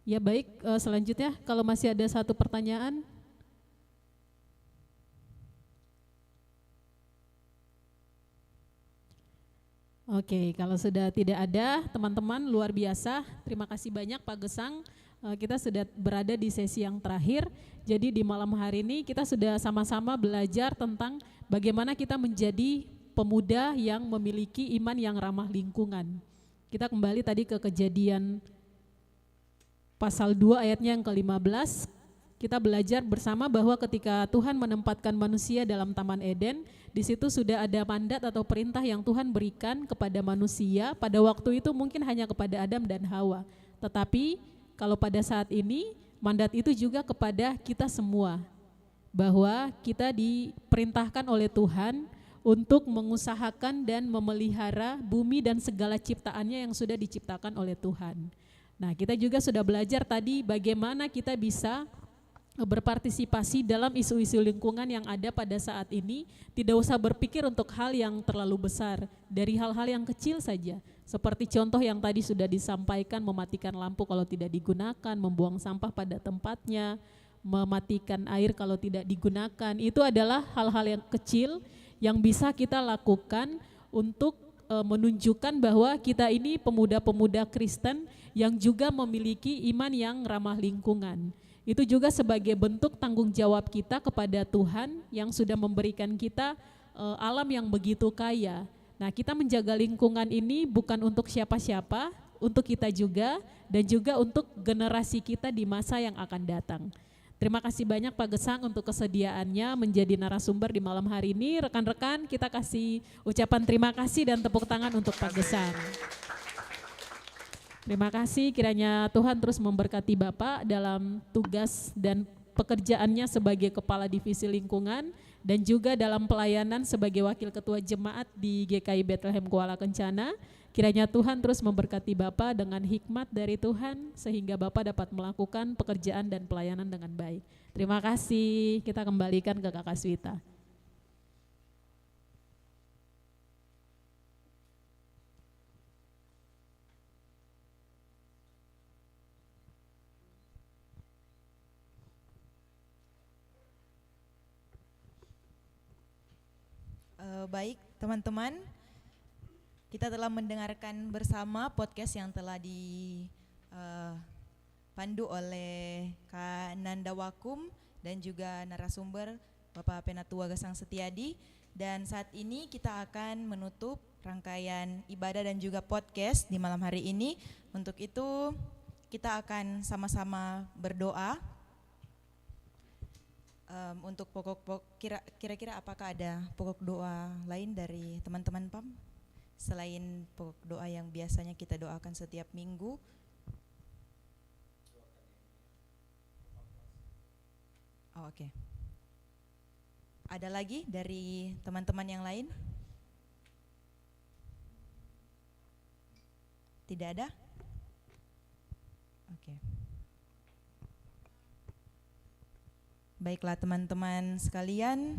Ya baik, selanjutnya kalau masih ada satu pertanyaan. Oke, kalau sudah tidak ada, teman-teman luar biasa. Terima kasih banyak Pak Gesang. Kita sudah berada di sesi yang terakhir. Jadi di malam hari ini kita sudah sama-sama belajar tentang bagaimana kita menjadi pemuda yang memiliki iman yang ramah lingkungan. Kita kembali tadi ke Kejadian pasal 2 ayatnya yang ke-15. Kita belajar bersama bahwa ketika Tuhan menempatkan manusia dalam Taman Eden, di situ sudah ada mandat atau perintah yang Tuhan berikan kepada manusia. Pada waktu itu mungkin hanya kepada Adam dan Hawa. Tetapi kalau pada saat ini mandat itu juga kepada kita semua. Bahwa kita diperintahkan oleh Tuhan untuk mengusahakan dan memelihara bumi dan segala ciptaannya yang sudah diciptakan oleh Tuhan. Nah, kita juga sudah belajar tadi bagaimana kita bisa berpartisipasi dalam isu-isu lingkungan yang ada pada saat ini. Tidak usah berpikir untuk hal yang terlalu besar, dari hal-hal yang kecil saja. Seperti contoh yang tadi sudah disampaikan, mematikan lampu kalau tidak digunakan, membuang sampah pada tempatnya, mematikan air kalau tidak digunakan. Itu adalah hal-hal yang kecil yang bisa kita lakukan untuk menunjukkan bahwa kita ini pemuda-pemuda Kristen yang juga memiliki iman yang ramah lingkungan. Itu juga sebagai bentuk tanggung jawab kita kepada Tuhan yang sudah memberikan kita alam yang begitu kaya. Nah, kita menjaga lingkungan ini bukan untuk siapa-siapa, untuk kita juga, dan juga untuk generasi kita di masa yang akan datang. Terima kasih banyak Pak Gesang untuk kesediaannya menjadi narasumber di malam hari ini. Rekan-rekan, kita kasih ucapan terima kasih dan tepuk tangan untuk Pak Gesang. Terima kasih, kiranya Tuhan terus memberkati Bapak dalam tugas dan pekerjaannya sebagai Kepala Divisi Lingkungan dan juga dalam pelayanan sebagai Wakil Ketua Jemaat di GKI Bethlehem Kuala Kencana. Kiranya Tuhan terus memberkati Bapak dengan hikmat dari Tuhan sehingga Bapak dapat melakukan pekerjaan dan pelayanan dengan baik. Terima kasih, kita kembalikan ke Kakak Swita. Baik teman-teman, kita telah mendengarkan bersama podcast yang telah dipandu oleh Kak Nanda Wakum dan juga narasumber Bapak Penatua Gesang Setiadi. Dan saat ini kita akan menutup rangkaian ibadah dan juga podcast di malam hari ini. Untuk itu kita akan sama-sama berdoa. Untuk kira-kira apakah ada pokok doa lain dari teman-teman PAM selain pokok doa yang biasanya kita doakan setiap minggu? Oh, oke. Ada lagi dari teman-teman yang lain? Tidak ada? Oke. Baiklah teman-teman sekalian,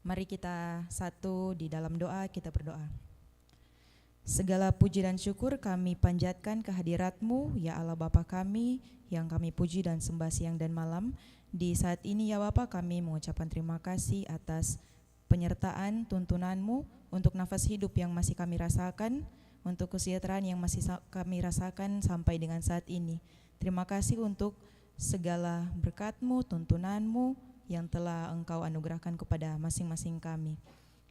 mari kita satu di dalam doa, kita berdoa. Segala puji dan syukur kami panjatkan kehadirat-Mu, ya Allah Bapa kami, yang kami puji dan sembah siang dan malam. Di saat ini ya Bapa, kami mengucapkan terima kasih atas penyertaan tuntunan-Mu untuk nafas hidup yang masih kami rasakan, untuk kesejahteraan yang masih kami rasakan sampai dengan saat ini. Terima kasih untuk segala berkat-Mu, tuntunan-Mu yang telah Engkau anugerahkan kepada masing-masing kami.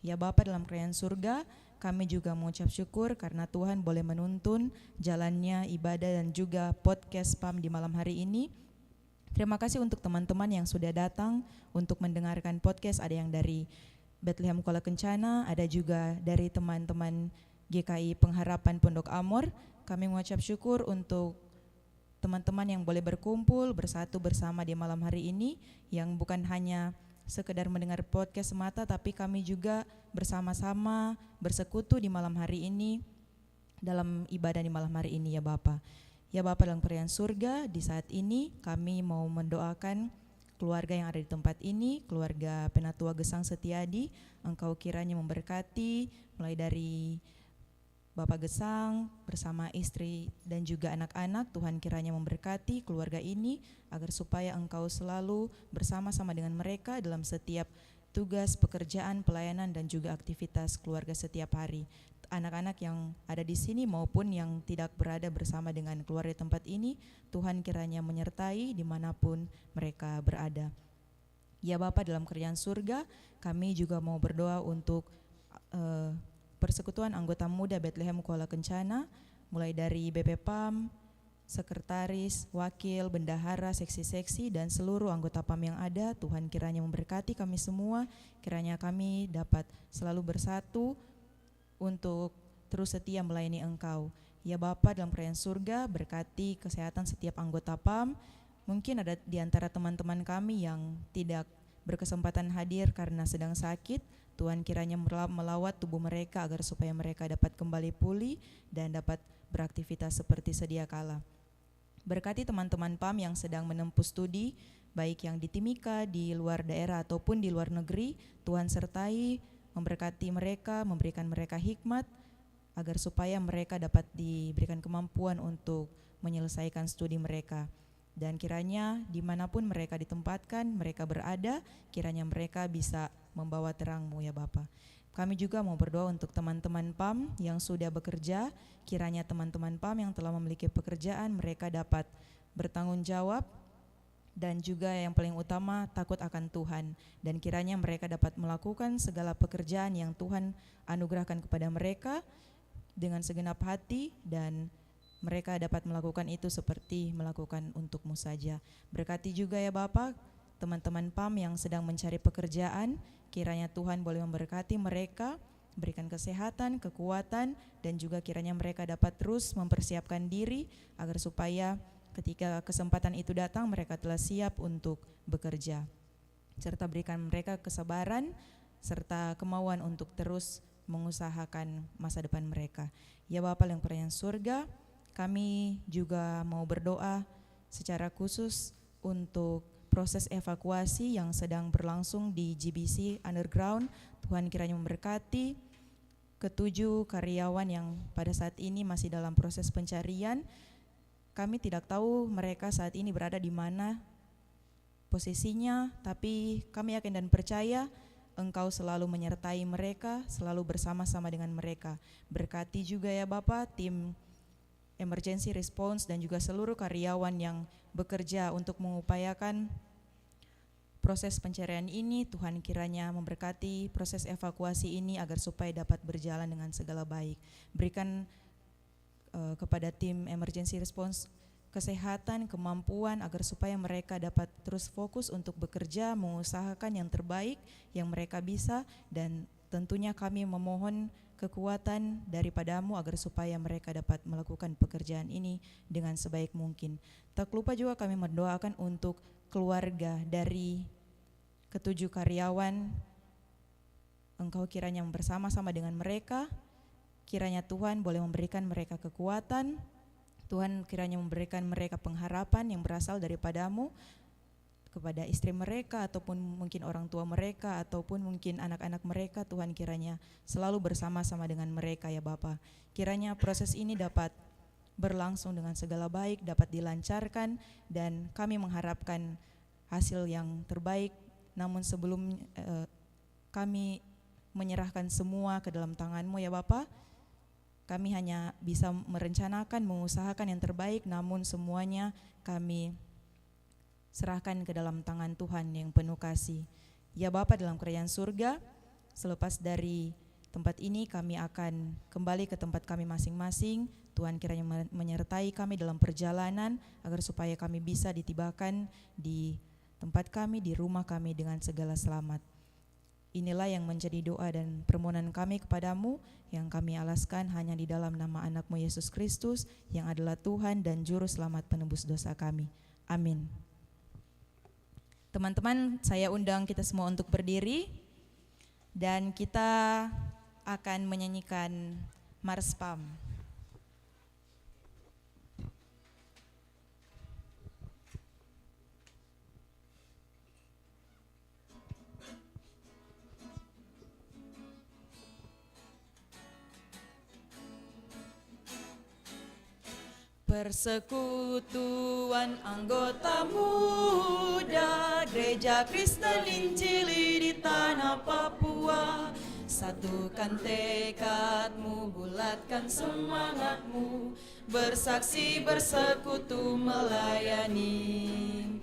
Ya Bapa dalam kerajaan surga, kami juga mengucap syukur karena Tuhan boleh menuntun jalannya ibadah dan juga podcast PAM di malam hari ini. Terima kasih untuk teman-teman yang sudah datang untuk mendengarkan podcast. Ada yang dari Bethlehem Kuala Kencana, ada juga dari teman-teman GKI Pengharapan Pondok Amor. Kami mengucap syukur untuk teman-teman yang boleh berkumpul bersatu bersama di malam hari ini, yang bukan hanya sekedar mendengar podcast semata, tapi kami juga bersama-sama bersekutu di malam hari ini dalam ibadah di malam hari ini ya Bapa. Ya Bapa dalam kerajaan surga, di saat ini kami mau mendoakan keluarga yang ada di tempat ini, keluarga Penatua Gesang Setiadi. Engkau kiranya memberkati mulai dari Bapak Gesang bersama istri dan juga anak-anak. Tuhan kiranya memberkati keluarga ini agar supaya Engkau selalu bersama-sama dengan mereka dalam setiap tugas, pekerjaan, pelayanan dan juga aktivitas keluarga setiap hari. Anak-anak yang ada di sini maupun yang tidak berada bersama dengan keluarga tempat ini, Tuhan kiranya menyertai dimanapun mereka berada. Ya Bapa dalam kerajaan surga, kami juga mau berdoa untuk Persekutuan Anggota Muda Bethlehem Kuala Kencana, mulai dari BP PAM, sekretaris, wakil, bendahara, seksi-seksi dan seluruh anggota PAM yang ada. Tuhan kiranya memberkati kami semua, kiranya kami dapat selalu bersatu untuk terus setia melayani Engkau. Ya Bapa dalam kerajaan surga, berkati kesehatan setiap anggota PAM. Mungkin ada di antara teman-teman kami yang tidak berkesempatan hadir karena sedang sakit. Tuhan kiranya melawat tubuh mereka agar supaya mereka dapat kembali pulih dan dapat beraktivitas seperti sedia kala. Berkati teman-teman PAM yang sedang menempuh studi, baik yang di Timika, di luar daerah ataupun di luar negeri. Tuhan sertai, memberkati mereka, memberikan mereka hikmat agar supaya mereka dapat diberikan kemampuan untuk menyelesaikan studi mereka. Dan kiranya dimanapun mereka ditempatkan, mereka berada, kiranya mereka bisa membawa terang-Mu ya Bapa. Kami juga mau berdoa untuk teman-teman PAM yang sudah bekerja, kiranya teman-teman PAM yang telah memiliki pekerjaan, mereka dapat bertanggung jawab dan juga yang paling utama takut akan Tuhan. Dan kiranya mereka dapat melakukan segala pekerjaan yang Tuhan anugerahkan kepada mereka dengan segenap hati dan mereka dapat melakukan itu seperti melakukan untuk-Mu saja. Berkati juga ya Bapa teman-teman PAM yang sedang mencari pekerjaan, kiranya Tuhan boleh memberkati mereka, berikan kesehatan, kekuatan, dan juga kiranya mereka dapat terus mempersiapkan diri agar supaya ketika kesempatan itu datang mereka telah siap untuk bekerja. Serta berikan mereka kesabaran serta kemauan untuk terus mengusahakan masa depan mereka. Ya Bapa yang kerajaan surga, kami juga mau berdoa secara khusus untuk proses evakuasi yang sedang berlangsung di GBC Underground. Tuhan kiranya memberkati ketujuh karyawan yang pada saat ini masih dalam proses pencarian. Kami tidak tahu mereka saat ini berada di mana posisinya, tapi kami yakin dan percaya Engkau selalu menyertai mereka, selalu bersama-sama dengan mereka. Berkati juga ya Bapa tim emergency response dan juga seluruh karyawan yang bekerja untuk mengupayakan proses pencarian ini. Tuhan kiranya memberkati proses evakuasi ini agar supaya dapat berjalan dengan segala baik. Berikan kepada tim emergency response kesehatan, kemampuan agar supaya mereka dapat terus fokus untuk bekerja, mengusahakan yang terbaik yang mereka bisa, dan tentunya kami memohon kekuatan daripadamu agar supaya mereka dapat melakukan pekerjaan ini dengan sebaik mungkin. Tak lupa juga kami mendoakan untuk keluarga dari ketujuh karyawan. Engkau kiranya bersama-sama dengan mereka, kiranya Tuhan boleh memberikan mereka kekuatan, Tuhan kiranya memberikan mereka pengharapan yang berasal daripadamu kepada istri mereka ataupun mungkin orang tua mereka ataupun mungkin anak-anak mereka. Tuhan kiranya selalu bersama-sama dengan mereka ya Bapa. Kiranya proses ini dapat berlangsung dengan segala baik, dapat dilancarkan, dan kami mengharapkan hasil yang terbaik. Namun sebelum kami menyerahkan semua ke dalam tangan-Mu ya Bapa, kami hanya bisa merencanakan, mengusahakan yang terbaik, namun semuanya kami serahkan ke dalam tangan Tuhan yang penuh kasih. Ya Bapa dalam kerajaan surga, selepas dari tempat ini kami akan kembali ke tempat kami masing-masing. Tuhan kiranya menyertai kami dalam perjalanan agar supaya kami bisa ditibakan di tempat kami, di rumah kami dengan segala selamat. Inilah yang menjadi doa dan permohonan kami kepadamu yang kami alaskan hanya di dalam nama anak-Mu Yesus Kristus yang adalah Tuhan dan Juru Selamat penebus dosa kami. Amin. Teman-teman, saya undang kita semua untuk berdiri dan kita akan menyanyikan Mars Pam. Persekutuan anggota muda Gereja Kristen Injili di tanah Papua, satukan tekadmu, bulatkan semangatmu, bersaksi bersekutu melayani.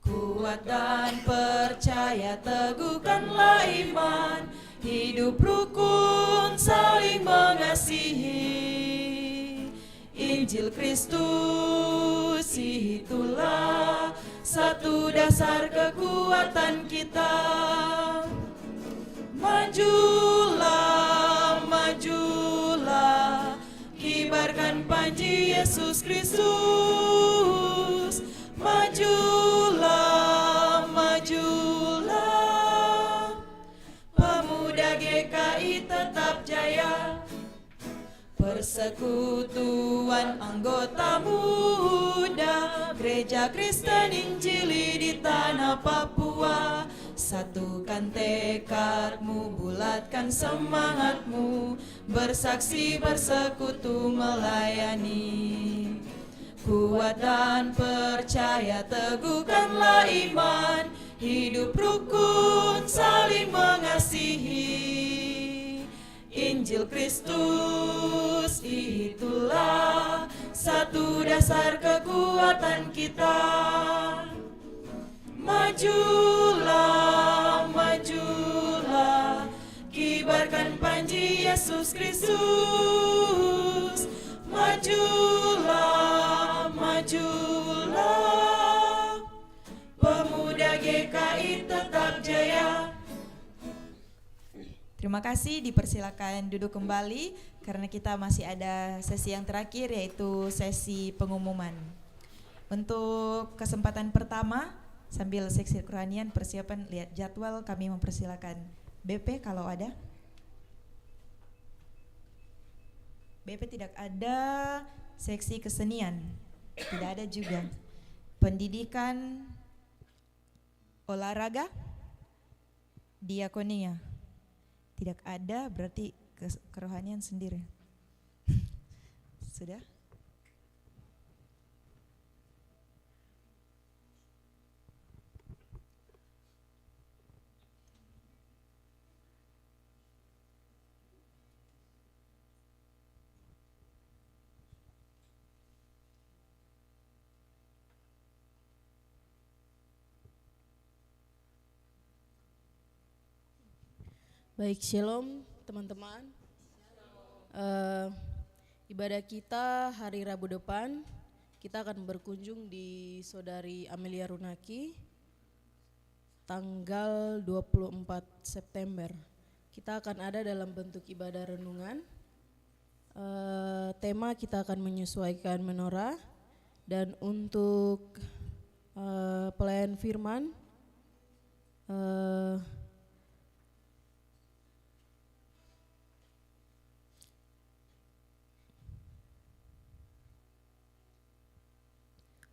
Kuat dan percaya, teguhkanlah iman, hidup rukun saling mengasihi. Injil Kristus itulah satu dasar kekuatan kita. Majulah, majulah, kibarkan panji Yesus Kristus. Majulah, majulah, pemuda GKI tetap jaya. Persekutuan anggota muda Gereja Kristen Injili di tanah Papua, satukan tekadmu, bulatkan semangatmu, bersaksi bersekutu melayani. Kuat dan percaya, teguhkanlah iman, hidup rukun saling mengasihi. Injil Kristus itulah satu dasar kekuatan kita. Majulah, majulah, kibarkan panji Yesus Kristus. Majulah, majulah, pemuda GKI tetap jaya. Terima kasih, dipersilakan duduk kembali karena kita masih ada sesi yang terakhir yaitu sesi pengumuman. Untuk kesempatan pertama, sambil seksi kerohanian persiapan lihat jadwal, kami mempersilakan BP kalau ada. BP tidak ada. Seksi kesenian tidak ada juga. Pendidikan, olahraga, diakonia tidak ada, berarti kerohanian sendiri. Sudah? Baik, shalom teman-teman. Ibadah kita hari Rabu depan, kita akan berkunjung di Saudari Amelia Runaki, tanggal 24 September. Kita akan ada dalam bentuk ibadah renungan. Tema kita akan menyesuaikan menorah, dan untuk pelayan firman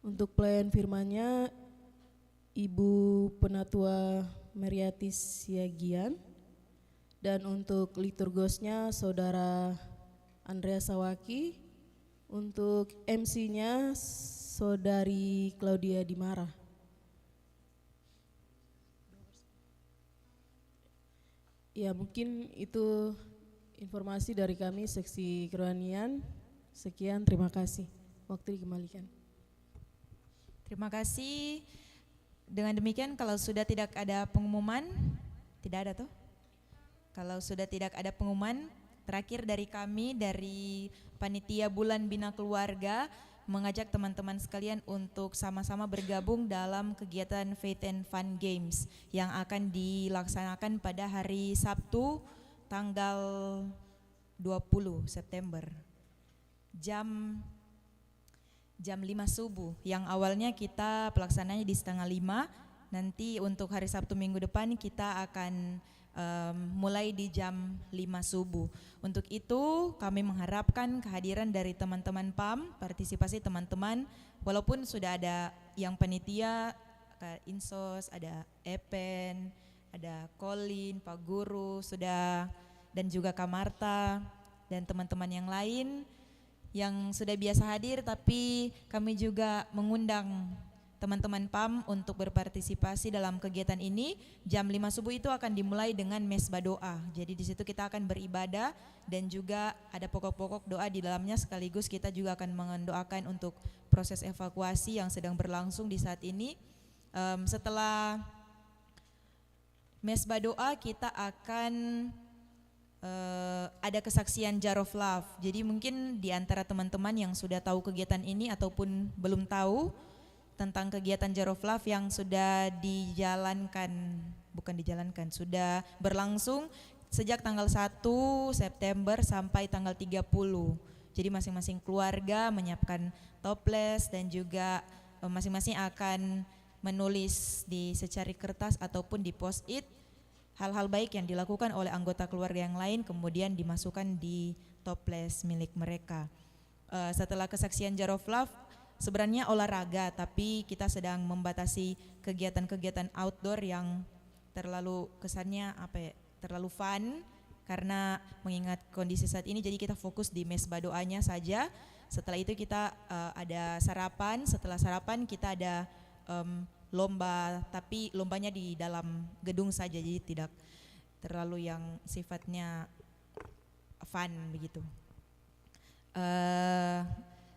untuk pelayan firmannya Ibu Penatua Meriatis Siagian, dan untuk liturgosnya Saudara Andrea Sawaki, untuk MC-nya Saudari Claudia Dimara. Ya, mungkin itu informasi dari kami seksi kerohanian. Sekian, terima kasih. Waktu dikembalikan. Terima kasih. Dengan demikian kalau sudah tidak ada pengumuman, tidak ada toh? Kalau sudah tidak ada pengumuman, terakhir dari kami dari Panitia Bulan Bina Keluarga mengajak teman-teman sekalian untuk sama-sama bergabung dalam kegiatan Faith and Fun Games yang akan dilaksanakan pada hari Sabtu tanggal 20 September. Jam 5 subuh, yang awalnya kita pelaksananya di 4:30, nanti untuk hari Sabtu minggu depan kita akan mulai di jam 5 subuh. Untuk itu kami mengharapkan kehadiran dari teman-teman PAM, partisipasi teman-teman, walaupun sudah ada yang panitia, Insos, ada Epen, ada Colin, Pak Guru, sudah, dan juga Kak Marta, dan teman-teman yang lain yang sudah biasa hadir, tapi kami juga mengundang teman-teman PAM untuk berpartisipasi dalam kegiatan ini. Jam 5 subuh itu akan dimulai dengan mesbah doa. Jadi di situ kita akan beribadah dan juga ada pokok-pokok doa di dalamnya, sekaligus kita juga akan mendoakan untuk proses evakuasi yang sedang berlangsung di saat ini. Setelah mesbah doa kita akan ada kesaksian Jar of Love. Jadi mungkin di antara teman-teman yang sudah tahu kegiatan ini ataupun belum tahu tentang kegiatan Jar of Love yang sudah sudah berlangsung sejak tanggal 1 September sampai tanggal 30. Jadi masing-masing keluarga menyiapkan toples dan juga masing-masing akan menulis di secari kertas ataupun di post-it hal-hal baik yang dilakukan oleh anggota keluarga yang lain, kemudian dimasukkan di toples milik mereka. Setelah kesaksian Jar of Love, sebenarnya olahraga, tapi kita sedang membatasi kegiatan-kegiatan outdoor yang terlalu kesannya terlalu fun, karena mengingat kondisi saat ini, jadi kita fokus di mesbah doanya saja. Setelah itu kita ada sarapan, setelah sarapan kita ada lomba, tapi lombanya di dalam gedung saja, jadi tidak terlalu yang sifatnya fun begitu.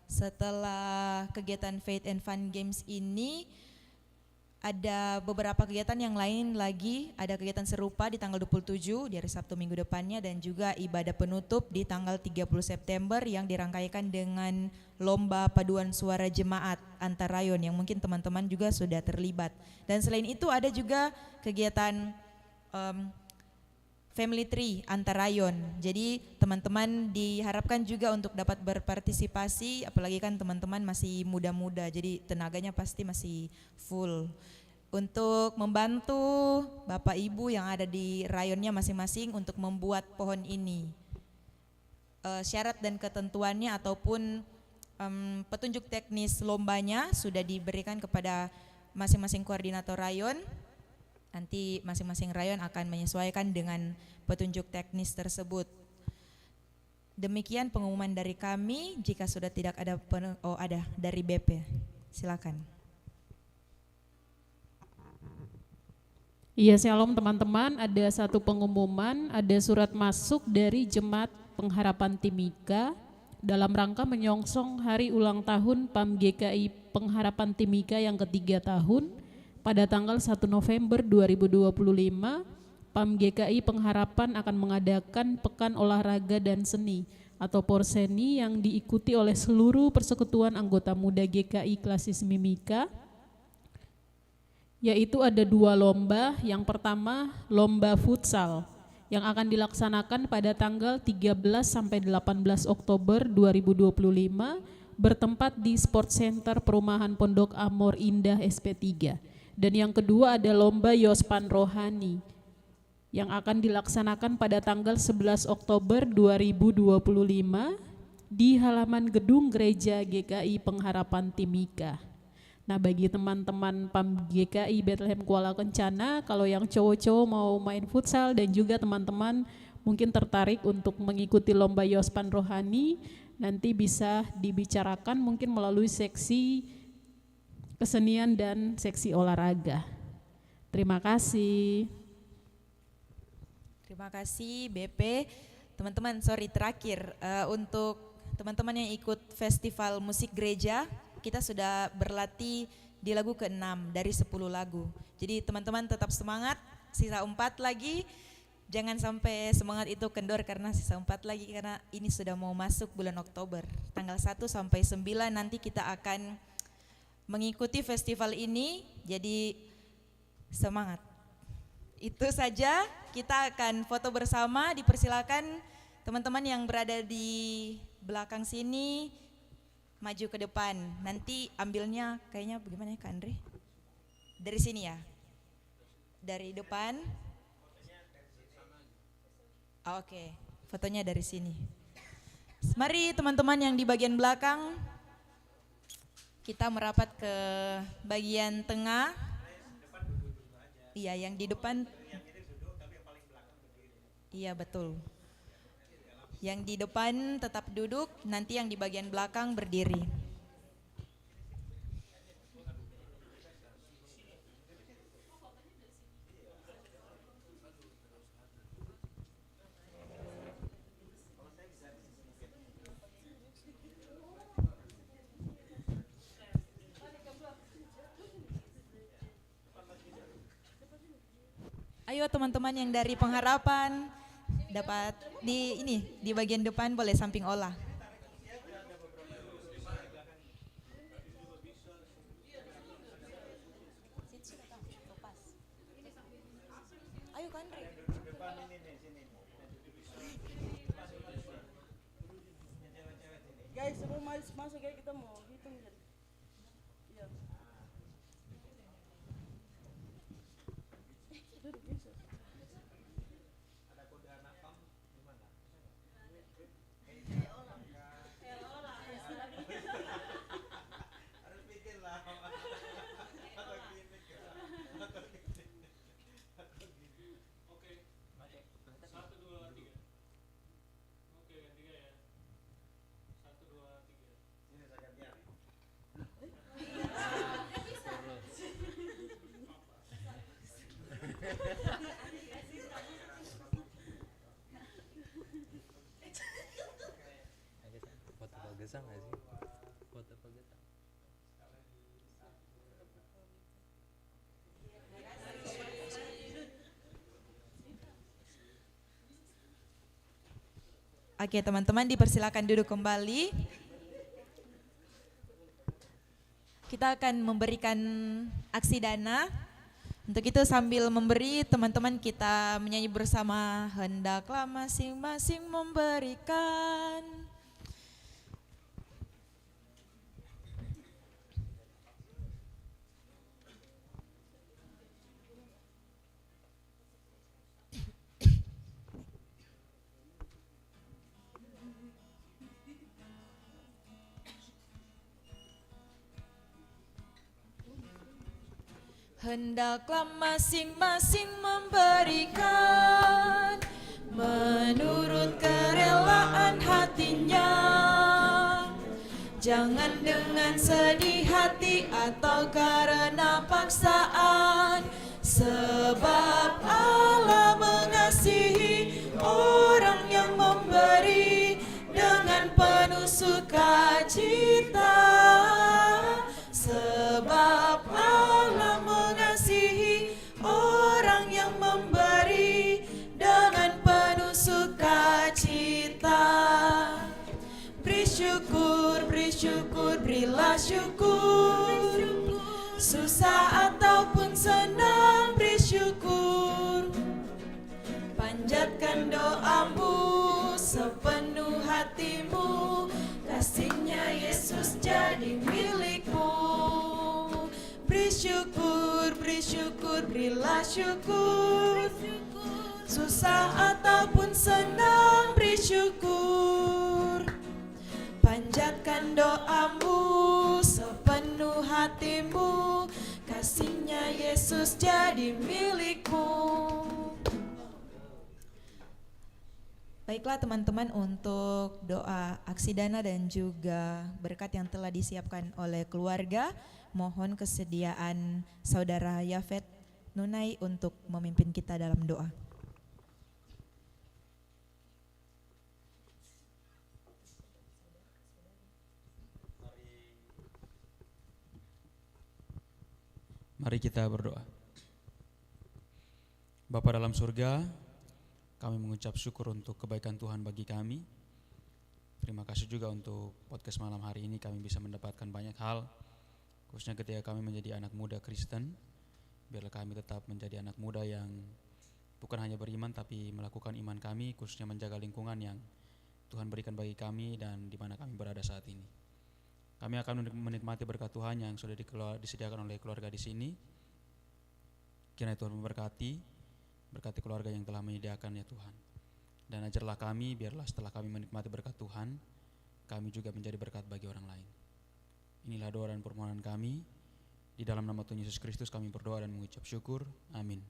Setelah kegiatan Faith and Fun Games ini ada beberapa kegiatan yang lain lagi, ada kegiatan serupa di tanggal 27 di hari Sabtu minggu depannya, dan juga ibadah penutup di tanggal 30 September yang dirangkaikan dengan lomba paduan suara jemaat antar rayon yang mungkin teman-teman juga sudah terlibat. Dan selain itu ada juga kegiatan Family Tree antar rayon. Jadi teman-teman diharapkan juga untuk dapat berpartisipasi, apalagi kan teman-teman masih muda-muda, jadi tenaganya pasti masih full. Untuk membantu Bapak Ibu yang ada di rayonnya masing-masing untuk membuat pohon ini. Syarat dan ketentuannya ataupun petunjuk teknis lombanya sudah diberikan kepada masing-masing koordinator rayon. Nanti masing-masing rayon akan menyesuaikan dengan petunjuk teknis tersebut. Demikian pengumuman dari kami. Jika sudah tidak ada ada dari BP, silakan. Iya, shalom teman-teman. Ada satu pengumuman, ada surat masuk dari Jemaat Pengharapan Timika dalam rangka menyongsong hari ulang tahun PAM GKI Pengharapan Timika yang ke-3 tahun. Pada tanggal 1 November 2025, PAM GKI Pengharapan akan mengadakan Pekan Olahraga dan Seni atau Porseni yang diikuti oleh seluruh persekutuan anggota muda GKI Klasis Mimika, yaitu ada 2 lomba. Yang pertama lomba futsal yang akan dilaksanakan pada tanggal 13 sampai 18 Oktober 2025 bertempat di Sport Center Perumahan Pondok Amor Indah SP3. Dan yang kedua ada lomba Yospan Rohani yang akan dilaksanakan pada tanggal 11 Oktober 2025 di halaman gedung Gereja GKI Pengharapan Timika. Nah, bagi teman-teman PAM GKI Bethlehem Kuala Kencana, kalau yang cowok-cowok mau main futsal dan juga teman-teman mungkin tertarik untuk mengikuti lomba Yospan Rohani, nanti bisa dibicarakan mungkin melalui seksi kesenian dan seksi olahraga. Terima kasih. Terima kasih BP. Teman-teman, terakhir untuk teman-teman yang ikut festival musik gereja, kita sudah berlatih di lagu ke-6 dari 10 lagu. Jadi teman-teman tetap semangat, sisa 4 lagi. Jangan sampai semangat itu kendor karena sisa 4 lagi, karena ini sudah mau masuk bulan Oktober. Tanggal 1 sampai 9 nanti kita akan mengikuti festival ini, jadi semangat. Itu saja, kita akan foto bersama, dipersilakan teman-teman yang berada di belakang sini maju ke depan. Nanti ambilnya kayaknya bagaimana ya Kak Andre? Dari sini ya? Dari depan? Oke, fotonya dari sini. Mari teman-teman yang di bagian belakang, kita merapat ke bagian tengah. Iya, yang di depan. Iya, betul. Yang di depan tetap duduk, nanti yang di bagian belakang berdiri. Ayo teman-teman yang dari Pengharapan dapat di bagian depan, boleh samping olah. Ayo Kak Andre. Guys, semua masuk ya, kita mau hitung ya. Iya. Ada kode anak PAM di mana? Harus pikir lah. Oke. 1, 2, 3. Oke, gantinya ya. 1, 2, 3. Sini saya gantian. Foto pagesan nggak sih? Foto pagesan. Oke teman-teman, dipersilakan duduk kembali. Kita akan memberikan aksi dana. Untuk itu sambil memberi, teman-teman kita menyanyi bersama, hendaklah masing-masing memberikan. Hendaklah masing-masing memberikan menurut kerelaan hatinya. Jangan dengan sedih hati atau karena paksaan, sebab Allah mengasihi orang yang memberi dengan penuh sukacita. Sebab Allah mengasihi orang yang memberi sukacita. Beri syukur, berilah syukur. Susah ataupun senang, beri syukur. Panjatkan doamu sepenuh hatimu, kasihnya Yesus jadi milikmu. Beri syukur, berilah syukur. Susah ataupun senang, beri syukur. Panjatkan doamu sepenuh hatimu, kasihnya Yesus jadi milikmu. Baiklah teman-teman, untuk doa aksi dana dan juga berkat yang telah disiapkan oleh keluarga, mohon kesediaan Saudara Yafet Nunai untuk memimpin kita dalam doa. Mari kita berdoa. Bapa dalam surga, kami mengucap syukur untuk kebaikan Tuhan bagi kami. Terima kasih juga untuk podcast malam hari ini kami bisa mendapatkan banyak hal, khususnya ketika kami menjadi anak muda Kristen. Biarlah kami tetap menjadi anak muda yang bukan hanya beriman tapi melakukan iman kami, khususnya menjaga lingkungan yang Tuhan berikan bagi kami dan di mana kami berada saat ini. Kami akan menikmati berkat Tuhan yang sudah disediakan oleh keluarga di sini. Kiranya Tuhan memberkati keluarga yang telah menyediakan ya Tuhan. Dan ajarlah kami, biarlah setelah kami menikmati berkat Tuhan, kami juga menjadi berkat bagi orang lain. Inilah doa dan permohonan kami. Di dalam nama Tuhan Yesus Kristus kami berdoa dan mengucap syukur. Amin.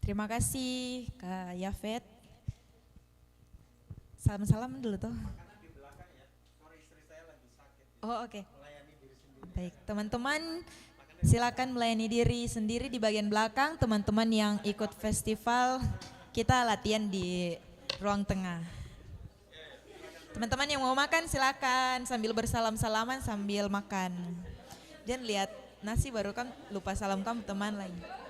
Terima kasih Kak Yafet. Salam-salam dulu toh. Oh oke. Baik teman-teman, silakan melayani diri sendiri di bagian belakang. Teman-teman yang ikut festival, kita latihan di ruang tengah. Teman-teman yang mau makan silakan sambil bersalam-salaman sambil makan. Jangan lihat nasi baru kan lupa salam kamu teman lagi.